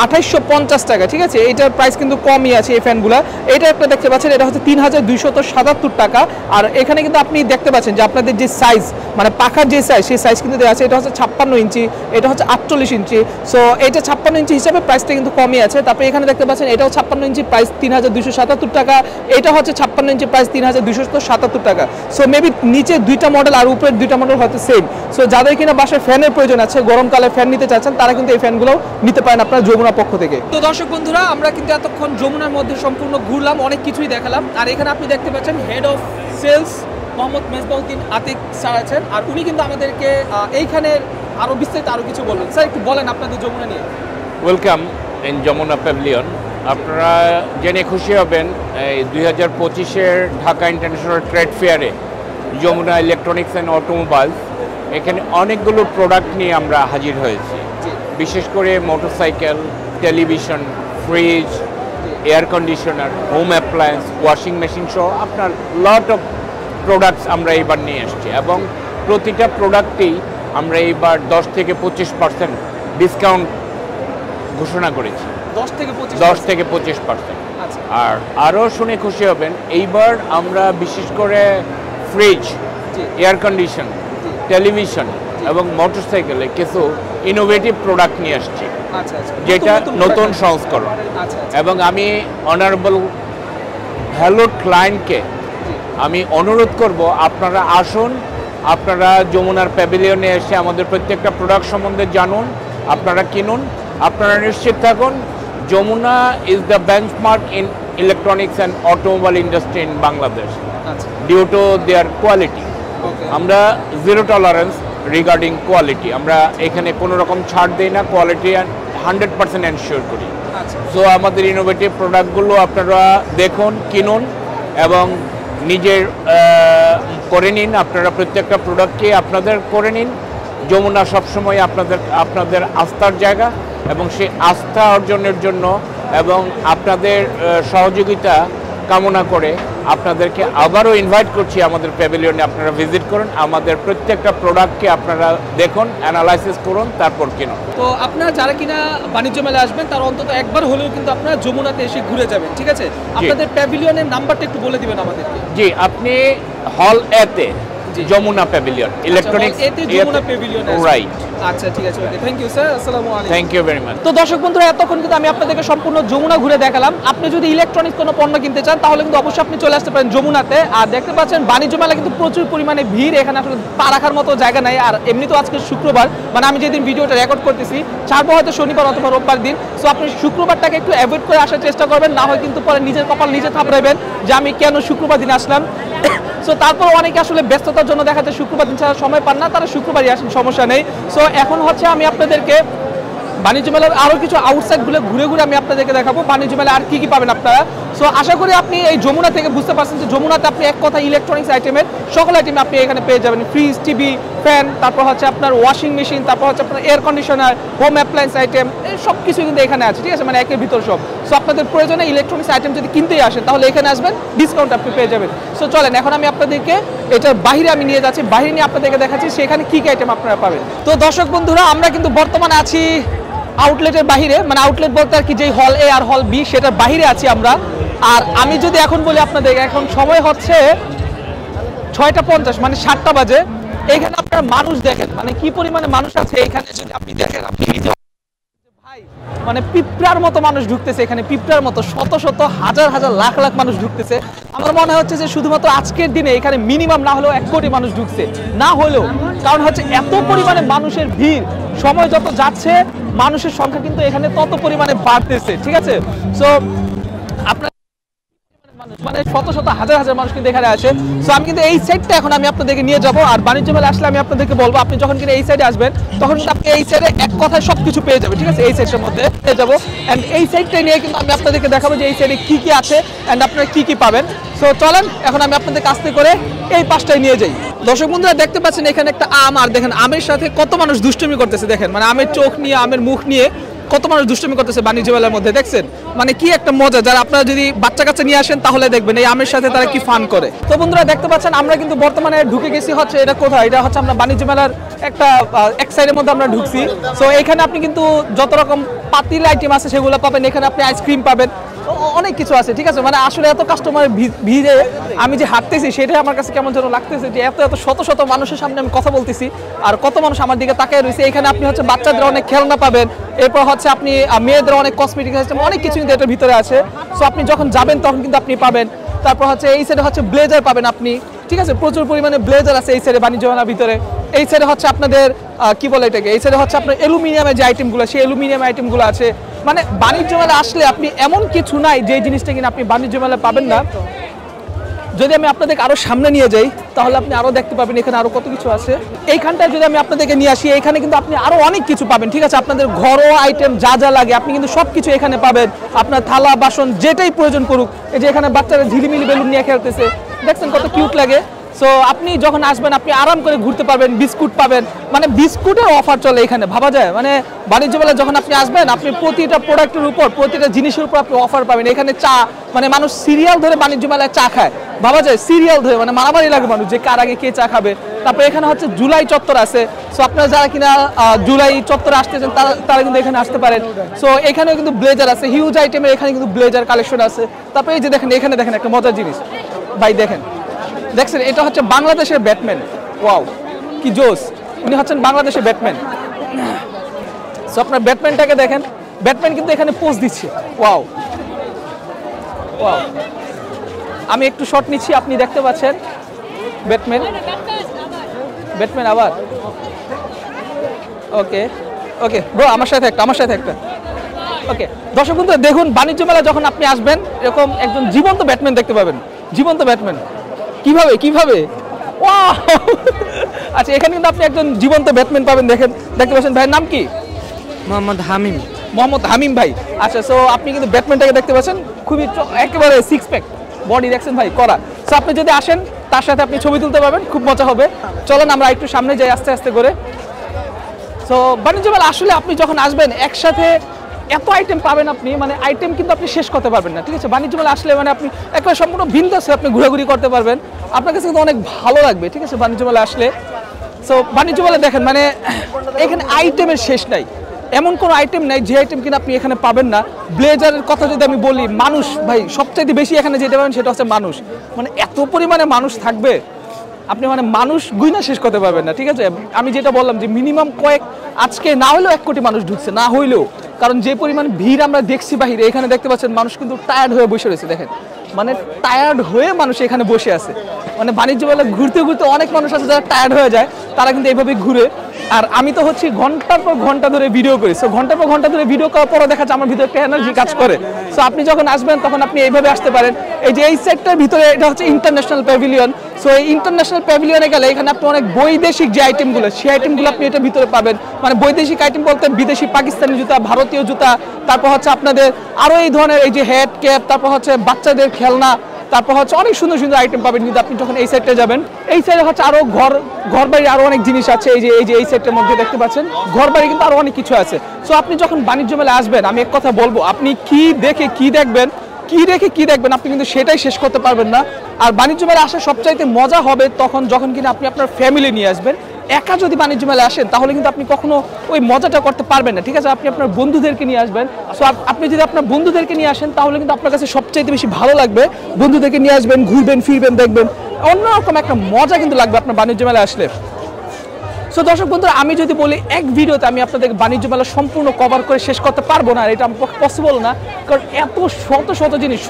2850 টাকা, ঠিক আছে? এটার প্রাইস কিন্তু কমই আছে এই ফ্যানগুলো। এটা একটা দেখতে পাচ্ছেন, এটা হচ্ছে 3277 টাকা। আর এখানে কিন্তু আপনি দেখতে পাচ্ছেন যে আপনাদের যে সাইজ, মানে পাখার যে সাইজ, সেই সাইজ কিন্তু দেওয়া আছে। এটা হচ্ছে 56 ইঞ্চি, এটা হচ্ছে 48 ইঞ্চি। সো এটা 56 ইঞ্চি হিসাবে প্রাইসটা কিন্তু কমই আছে। তারপরে এখানে দেখতে পাচ্ছেন এটাও 56 ইঞ্চি, প্রাইস 3277 টাকা। এটা হচ্ছে 56 ইঞ্চি, প্রাইস 3277 টাকা। সো মেবি নিচে দুইটা মডেল আর উপরের দুইটা মডেল হয়তো সেম। সো যাদের কিনা বাসায় ফ্যানের প্রয়োজন আছে, গরমকালে ফ্যান নিতে চাচ্ছেন, তারা কিন্তু এই ফ্যানগুলো নিতে পারেন আপনার যমুনার পক্ষ থেকে। তো দর্শক বন্ধুরা, আমরা কিন্তু এতক্ষণ যমুনার মধ্যে সম্পূর্ণ ঘুরলাম, অনেক কিছুই দেখালাম। আর এখানে আপনি দেখতে পাচ্ছেন head of sales Mohammad Mezbauddin Atik sir আছেন, আর উনি কিন্তু আমাদেরকে এইখানে আরো বিস্তারিত আরো কিছু বলবেন। স্যার একটু বলেন আপনাদের যমুনা নিয়ে। Welcome in Jamuna pavilion. আপনারা জেনে খুশি হবেন, এই 2025-এর ঢাকা ইন্টারন্যাশনাল ট্রেড ফেয়ারে যমুনা ইলেকট্রনিক্স অ্যান্ড অটোমোবাইলস, এখানে অনেকগুলো প্রোডাক্ট নিয়ে আমরা হাজির হয়েছি। বিশেষ করে motorcycle, television, fridge, air conditioner, home appliance, washing machine সহ আপনার লট অফ প্রোডাক্টস আমরা এইবার নিয়ে এসেছি, এবং প্রতিটা প্রোডাক্টেই আমরা এইবার 10 থেকে 25% ডিসকাউন্ট ঘোষণা করেছি। 10 থেকে 25%। আর আরও শুনে খুশি হবেন, এইবার আমরা বিশেষ করে ফ্রিজ, এয়ার কন্ডিশন, টেলিভিশন এবং মোটরসাইকেলে কিছু ইনোভেটিভ প্রোডাক্ট নিয়ে আসছি, যেটা নতুন সংস্করণ। এবং আমি অনারেবল ভ্যালুড ক্লায়েন্টকে আমি অনুরোধ করব আপনারা আসুন, আপনারা যমুনার প্যাভিলিয়নে এসে আমাদের প্রত্যেকটা প্রোডাক্ট সম্বন্ধে জানুন, আপনারা কিনুন। আপনারা নিশ্চিত থাকুন Jamuna is the benchmark in electronics and automobile industry in Bangladesh due to their quality. আমরা জিরো টলারেন্স রিগার্ডিং কোয়ালিটি, আমরা এখানে কোনো রকম ছাড় দিই না, কোয়ালিটি 100% এনশিওর করি। সো আমাদের ইনোভেটিভ প্রোডাক্টগুলো আপনারা দেখুন, কিনুন এবং নিজের করে নিন। আপনারা প্রত্যেকটা প্রোডাক্টকে আপনাদের করে নিন। যমুনা সবসময় আপনাদের আস্থার জায়গা, এবং সেই আস্থা অর্জনের জন্য এবং আপনাদের সহযোগিতা কামনা করে আপনাদেরকে আবারও ইনভাইট করছি আমাদের প্যাভিলিয়নে আপনারা ভিজিট করুন। আমাদের প্রত্যেকটা প্রোডাক্টকে আপনারা দেখুন, অ্যানালাইসিস করুন, তারপর কিনুন। তো আপনারা যারা কিনা বাণিজ্য মেলায় আসবেন তারা অন্তত একবার হলেও কিন্তু আপনারা যমুনাতে এসে ঘুরে যাবেন, ঠিক আছে? আপনাদের প্যাভিলিয়নের নাম্বারটা একটু বলে দিবেন আমাদেরকে। জি, আপনি হল এতে যমুনা প্যাভিলিয়ন ইলেকট্রনিক্স এতে যমুনা প্যাভিলিয়ন, রাইট? আচ্ছা, ঠিক আছে, ওকে, থ্যাংক ইউ স্যার, আসসালামু আলাইকুম। Thank you very much. তো দর্শক বন্ধুরা, এতক্ষণ কিন্তু আমি আপনাদেরকে সম্পূর্ণ যমুনা ঘুরে দেখালাম। আপনি যদি ইলেকট্রনিক্স কোনো পণ্য কিনতে চান তাহলে কিন্তু অবশ্যই আপনি চলে আসতে পারেন যমুনাতে। আর দেখতে পাচ্ছেন বাণিজ্য মেলা কিন্তু প্রচুর পরিমাণে ভিড়, এখানে আসলে পা রাখার মতো জায়গা নাই। আর এমনিতেও আজকে শুক্রবার, মানে আমি যেদিন ভিডিওটা রেকর্ড করতেছি ছাড়বো হয়তো শনিবার অথবা রোববার দিন। সো আপনি শুক্রবারটাকে একটু অ্যাভয়েড করে আসার চেষ্টা করবেন, না হয় কিন্তু পরে নিজের কপাল নিজে থাপড়াবেন যে আমি কেন শুক্রবার দিন আসলাম। সো তারপর অনেকে আসলে ব্যস্ততার জন্য দেখা যায় শুক্রবার দিন ছাড়া সময় পান না, তারা শুক্রবারই আসেন, সমস্যা নেই। সো এখন হচ্ছে আমি আপনাদেরকে বাণিজ্য মেলার আরও কিছু আউটসাইডগুলো ঘুরে ঘুরে আমি আপনাদেরকে দেখাবো বাণিজ্য মেলায় আর কি কি পাবেন আপনারা। সো আশা করি আপনি এই যমুনা থেকে বুঝতে পারছেন যে যমুনাতে আপনি এক কথা ইলেকট্রনিক্স আইটেমের সকল আইটেম আপনি এখানে পেয়ে যাবেন। ফ্রিজ, টিভি, ফ্যান, তারপর হচ্ছে আপনার ওয়াশিং মেশিন, তারপর হচ্ছে আপনার air conditioner, home appliance item, এই সব কিছু কিন্তু এখানে আছে, ঠিক আছে? মানে একের ভিতর সব। সো আপনাদের প্রয়োজনে ইলেকট্রনিক্স আইটেম যদি কিনতেই আসেন তাহলে এখানে আসবেন, ডিসকাউন্ট আপনি পেয়ে যাবেন। সো চলেন এখন আমি আপনাদেরকে এটার বাইরে আমি নিয়ে যাচ্ছি, বাইরে নিয়ে আপনাদেরকে দেখাচ্ছি সেখানে কী কী আইটেম আপনারা পাবেন। তো দর্শক বন্ধুরা, আমরা কিন্তু বর্তমানে আছি আউটলেটের বাহিরে, মানে আউটলেট বলতে আর কি যে হল এ আর হল বি সেটার বাহিরে আছি আমরা। আর আমি যদি এখন বলি আপনাদের, এখন সময় হচ্ছে 6:50, মানে 7টা বাজে। এখানে আপনারা মানুষ দেখেন, মানে কি পরিমাণে মানুষ আছে এখানে যদি আপনি দেখেন, আপনি ভাই মানে পিঁপড়ার মতো মানুষ ঢুকতেছে এখানে, পিঁপড়ার মতো শত শত হাজার হাজার লাখ লাখ মানুষ ঢুকতেছে। আমার মনে হচ্ছে যে শুধুমাত্র আজকের দিনে এখানে মিনিমাম না হলেও 1 কোটি মানুষ ঢুকছে, না হলেও। কারণ হচ্ছে এত পরিমাণে মানুষের ভিড়, সময় যত যাচ্ছে মানুষের সংখ্যা কিন্তু এখানে তত পরিমাণে বাড়তেছে, ঠিক আছে? সো আপনার মানে শত শত হাজার হাজার মানুষ কিন্তু এখানে আসে। সো আমি কিন্তু এই সাইডটা এখন আমি আপনাদেরকে নিয়ে যাব। আর বাণিজ্য মেলা আসলে আমি আপনাদেরকে বলবো, আপনি যখন কিনা এই সাইডে আসবেন তখন কিন্তু আপনি এই সাইডে এক কথায় সব কিছু পেয়ে যাবেন, ঠিক আছে? এই সাইডের মধ্যে পেয়ে যাবো। অ্যান্ড এই সাইডটা নিয়ে কিন্তু আমি আপনাদেরকে দেখাবো যে এই সাইডে কী কী আছে অ্যান্ড আপনারা কী কী পাবেন। সো চলেন এখন আমি আপনাদের কাছ থেকে করে এই পাশটায় নিয়ে যাই। দর্শক বন্ধুরা, দেখতে পাচ্ছেন এখানে একটা আম, আর দেখেন আমের সাথে কত মানুষ দুষ্টুমি করতেছে। দেখেন মানে আমের চোখ নিয়ে, আমের মুখ নিয়ে কত মানুষ দুষ্টুমি করতেছে বাণিজ্য মেলার মধ্যে, দেখছেন? মানে কি একটা মজা। যারা আপনারা যদি বাচ্চা কাচ্চা নিয়ে আসেন তাহলে দেখবেন এই আমের সাথে তারা কি ফান করে। তো বন্ধুরা দেখতে পাচ্ছেন আমরা কিন্তু বর্তমানে ঢুকে গেছি হচ্ছে, এটা কোথায়, এটা হচ্ছে আমরা বাণিজ্য মেলার একটা এক সাইডের মধ্যে আমরা ঢুকছি। সো এখানে আপনি কিন্তু যত রকম পাতিল আইটেম আছে সেগুলো পাবেন, এখানে আপনি আইসক্রিম পাবেন, অনেক কিছু আছে, ঠিক আছে? মানে আসলে এত কাস্টমার ভিড়ে আমি যে হাঁটতেছি সেটাই আমার কাছে কেমন যেন লাগতেছে যে এত এত শত শত মানুষের সামনে আমি কথা বলতেছি আর কত মানুষ আমার দিকে তাকিয়ে রয়েছে। এখানে আপনি হচ্ছে বাচ্চাদের অনেক খেলনা পাবেন, এরপর হচ্ছে আপনি মেয়েদের অনেক কসমেটিক আইটেম, অনেক কিছু কিন্তু এটার ভিতরে আছে। সো আপনি যখন যাবেন তখন কিন্তু আপনি পাবেন। তারপর হচ্ছে এই সাইডে হচ্ছে ব্লেজার পাবেন আপনি, ঠিক আছে? প্রচুর পরিমাণে ব্লেজার আছে এই সাইডে বাণিজ্য মেলার ভিতরে। এই সাইডে হচ্ছে আপনাদের কি বলে এটাকে, এই সাইডে হচ্ছে আপনার অ্যালুমিনিয়ামের যে আইটেমগুলো, সেই অ্যালুমিনিয়াম আইটেমগুলো আছে। মানে বাণিজ্য মেলা আসলে আপনি এমন কিছু নাই যে জিনিসটা কিনা আপনি বাণিজ্য মেলায় পাবেন না। যদি আমি আপনাদেরকে আরো সামনে নিয়ে যাই তাহলে আপনি আরো দেখতে পাবেন এখানে আরো কত কিছু আছে। এইখানটায় যদি আমি আপনাদেরকে নিয়ে আসি, এখানে কিন্তু আপনি আরো অনেক কিছু পাবেন, ঠিক আছে? আপনাদের ঘরোয়া আইটেম যা যা লাগে আপনি কিন্তু সব কিছু এখানে পাবেন। আপনার থালা বাসন যেটাই প্রয়োজন করুক, এই যে এখানে বাচ্চারা ঝিলিমিলি বেলুন নিয়ে খেলতেছে, দেখছেন কত কিউট লাগে। সো আপনি যখন আসবেন আপনি আরাম করে ঘুরতে পারবেন, বিস্কুট পাবেন, মানে বিস্কুটের অফার চলে এখানে, ভাবা যায়? মানে বাণিজ্য মেলায় যখন আপনি আসবেন আপনি প্রতিটা প্রোডাক্টের উপর, প্রতিটা জিনিসের উপর আপনি অফার পাবেন। এখানে চা, মানে মানুষ সিরিয়াল ধরে বাণিজ্য মেলায় চা খায়, ভাবা যায়? সিরিয়াল ধরে, মানে মারামারি লাগে মানুষ যে কার আগে কে চা খাবে। তারপরে এখানে হচ্ছে জুলাই চত্বর আছে। সো আপনারা যারা কিনা জুলাই চত্বরে আসতেছেন তারা কিন্তু এখানে আসতে পারেন। সো এখানেও কিন্তু ব্লেজার আছে, হিউজ আইটেমের এখানে কিন্তু ব্লেজার কালেকশন আছে। তারপরে এই যে দেখেন, এখানে দেখেন একটা মজার জিনিস ভাই, দেখছেন এটা হচ্ছে বাংলাদেশের ব্যাটম্যান। ওয়াও, কি জোস! উনি হচ্ছেন বাংলাদেশের ব্যাটম্যান। সো আপনার ব্যাটম্যানটাকে দেখেন, ব্যাটম্যান কিন্তু এখানে পোজ দিচ্ছে। ওয়াও ওয়াও, আমি একটু শট নিচ্ছি, আপনি দেখতে পাচ্ছেন ব্যাটম্যান আবার। ওকে ওকে ব্রো, আমার সাথে একটা ওকে। দর্শক বন্ধু দেখুন, বাণিজ্য মেলা যখন আপনি আসবেন এরকম একজন জীবন্ত ব্যাটম্যান দেখতে পাবেন। জীবন্ত ব্যাটম্যান কিভাবে ওয়াও! আচ্ছা, এখানে কিন্তু আপনি একজন জীবন্ত ব্যাটম্যান পাবেন। দেখতে পাচ্ছেন। ভাইয়ের নাম কি? মোহাম্মদ হামিম ভাই। আচ্ছা, সো আপনি কিন্তু ব্যাটম্যানটাকে দেখতে পাচ্ছেন, খুবই একেবারে সিক্স প্যাক বডি দেখছেন ভাই করা। সো আপনি যদি আসেন তার সাথে আপনি ছবি তুলতে পারবেন, খুব মজা হবে। চলেন আমরা একটু সামনে যাই আস্তে আস্তে করে। সো বাণিজ্য মেলা আসলে আপনি যখন আসবেন একসাথে এত আইটেম পাবেন আপনি, মানে আইটেম কিন্তু আপনি শেষ করতে পারবেন না, ঠিক আছে? বাণিজ্য মেলা আসলে মানে আপনি একবার সম্পূর্ণ বিন্দাসে আপনি ঘোরাঘুরি করতে পারবেন, আপনার কাছে কিন্তু অনেক ভালো লাগবে, ঠিক আছে? বাণিজ্য মেলা আসলে। সো বাণিজ্য মেলা দেখেন, মানে এখানে আইটেমের শেষ নাই, এমন কোনো আইটেম নাই যে আইটেম কিনা আপনি এখানে পাবেন না। ব্লেজারের কথা যদি আমি বলি, মানুষ ভাই সবচাইতে বেশি এখানে যেতে পারেন সেটা হচ্ছে মানুষ। মানে এত পরিমাণে মানুষ থাকবে, আপনি মানে মানুষ গুইনা শেষ করতে পারবেন না, ঠিক আছে? আমি যেটা বললাম যে মিনিমাম আজকে না হলেও 1 কোটি মানুষ ঢুকছে, না হইলেও, কারণ যে পরিমাণ ভিড় আমরা দেখছি বাহিরে, এখানে দেখতে পাচ্ছেন মানুষ কিন্তু টায়ার্ড হয়ে বসে রয়েছে। দেখেন, মানে টায়ার্ড হয়ে মানুষ এখানে বসে আছে। মানে বাণিজ্য মেলা ঘুরতে অনেক মানুষ আছে যারা টায়ার্ড হয়ে যায়, তারা কিন্তু এইভাবে ঘুরে। আর আমি তো হচ্ছে ঘন্টার পর ঘন্টা ধরে ভিডিও করি। সো ঘন্টার পর ঘন্টা ধরে ভিডিও করার পরে দেখা যাচ্ছে আমার ভিতরে একটা এনার্জি কাজ করে। সো আপনি যখন আসবেন তখন আপনি এইভাবে আসতে পারেন। এই যে এই সেক্টরের ভিতরে এটা হচ্ছে ইন্টারন্যাশনাল প্যাভিলিয়ন। সো এই ইন্টারন্যাশনাল প্যাভিলিয়নে গেলে এখানে আপনি অনেক বৈদেশিক যে আইটেমগুলো, সেই আইটেমগুলো আপনি এটার ভিতরে পাবেন। মানে বৈদেশিক আইটেম বলতে বিদেশি, পাকিস্তানি জুতা, ভারতীয় জুতা, তারপর হচ্ছে আপনাদের আরও এই ধরনের এই যে হেড ক্যাপ, তারপর হচ্ছে বাচ্চাদের খেলনা, তারপর হচ্ছে অনেক সুন্দর সুন্দর আইটেম পাবেন কিন্তু আপনি যখন এই সাইডে যাবেন। এই সাইডে হচ্ছে আরো ঘর বাড়ি আরো অনেক জিনিস আছে। এই যে এই সাইডের মধ্যে দেখতে পাচ্ছেন ঘর বাড়ি কিন্তু আরো অনেক কিছু আছে। সো আপনি যখন বাণিজ্য মেলায় আসবেন, আমি এক কথা বলবো, আপনি কি দেখে কি দেখবেন, আপনি কিন্তু সেটাই শেষ করতে পারবেন না। আর বাণিজ্য মেলায় আসা সবচাইতে মজা হবে যখন কিনা আপনি আপনার ফ্যামিলি নিয়ে আসবেন। একা যদি বাণিজ্য মেলায় আসেন তাহলে কিন্তু আপনি কখনো ওই মজাটা করতে পারবেন না, ঠিক আছে? আপনি আপনার বন্ধুদেরকে নিয়ে আসবেন। সো আপনি যদি আপনার বন্ধুদেরকে নিয়ে আসেন তাহলে কিন্তু আপনার কাছে সবচাইতে বেশি ভালো লাগবে। বন্ধুদেরকে নিয়ে আসবেন, ঘুরবেন ফিরবেন, দেখবেন অন্যরকম একটা মজা কিন্তু লাগবে আপনার বাণিজ্য মেলায় আসলে। সো দর্শক বন্ধুরা, আমি যদি বলি এক ভিডিওতে আমি আপনাদের বাণিজ্য মেলা সম্পূর্ণ কভার করে শেষ করতে পারবো না, আর এটা আমার পক্ষে পসিবল না, কারণ এত শত জিনিস,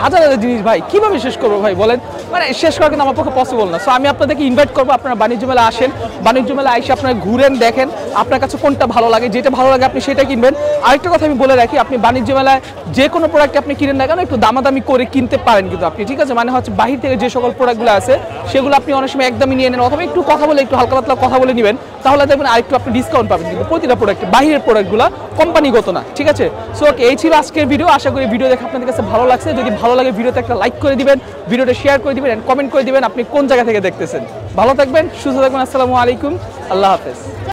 হাজার জিনিস ভাই কিভাবে শেষ করবো ভাই বলেন? মানে শেষ করা কিন্তু আমার পক্ষে পসিবল না। সো আমি আপনাদেরকে ইনভাইট করবো, আপনারা বাণিজ্য মেলা আসেন, বাণিজ্য মেলা এসে আপনারা ঘুরেন, দেখেন আপনার কাছে কোনটা ভালো লাগে, যেটা ভালো লাগে আপনি সেটা কিনবেন। আরেকটা কথা আমি বলে রাখি, আপনি বাণিজ্য মেলায় যে কোনো প্রোডাক্ট আপনি কিনেন না কেন একটু দামাদামি করে কিনতে পারেন কিন্তু আপনি, ঠিক আছে? মানে হচ্ছে বাহির থেকে যে সকল প্রোডাক্টগুলো আছে সেগুলো আপনি অনেক সময় একদমই নিয়ে নেন, অথবা একটু কথা বলে, একটু হালকা পাতলা কথা বলে নেবেন, তাহলে দেখবেন আরেকটু আপনি ডিসকাউন্ট পাবেন কিন্তু প্রতিটা প্রোডাক্টে, বাহিরের প্রোডাক্টগুলো কোম্পানিগত না, ঠিক আছে? সো ওকে, এই ছিল আজকের ভিডিও। আশা করি ভিডিও দেখে আপনাদের কাছে ভালো লাগছে। যদি ভালো লাগে ভিডিওতে একটা লাইক করে দিবেন, ভিডিওটা শেয়ার করে দিবেন, কমেন্ট করে দিবেন আপনি কোন জায়গা থেকে দেখতেছেন। ভালো থাকবেন, সুস্থ থাকবেন। আসসালামু আলাইকুম, আল্লাহ হাফেজ।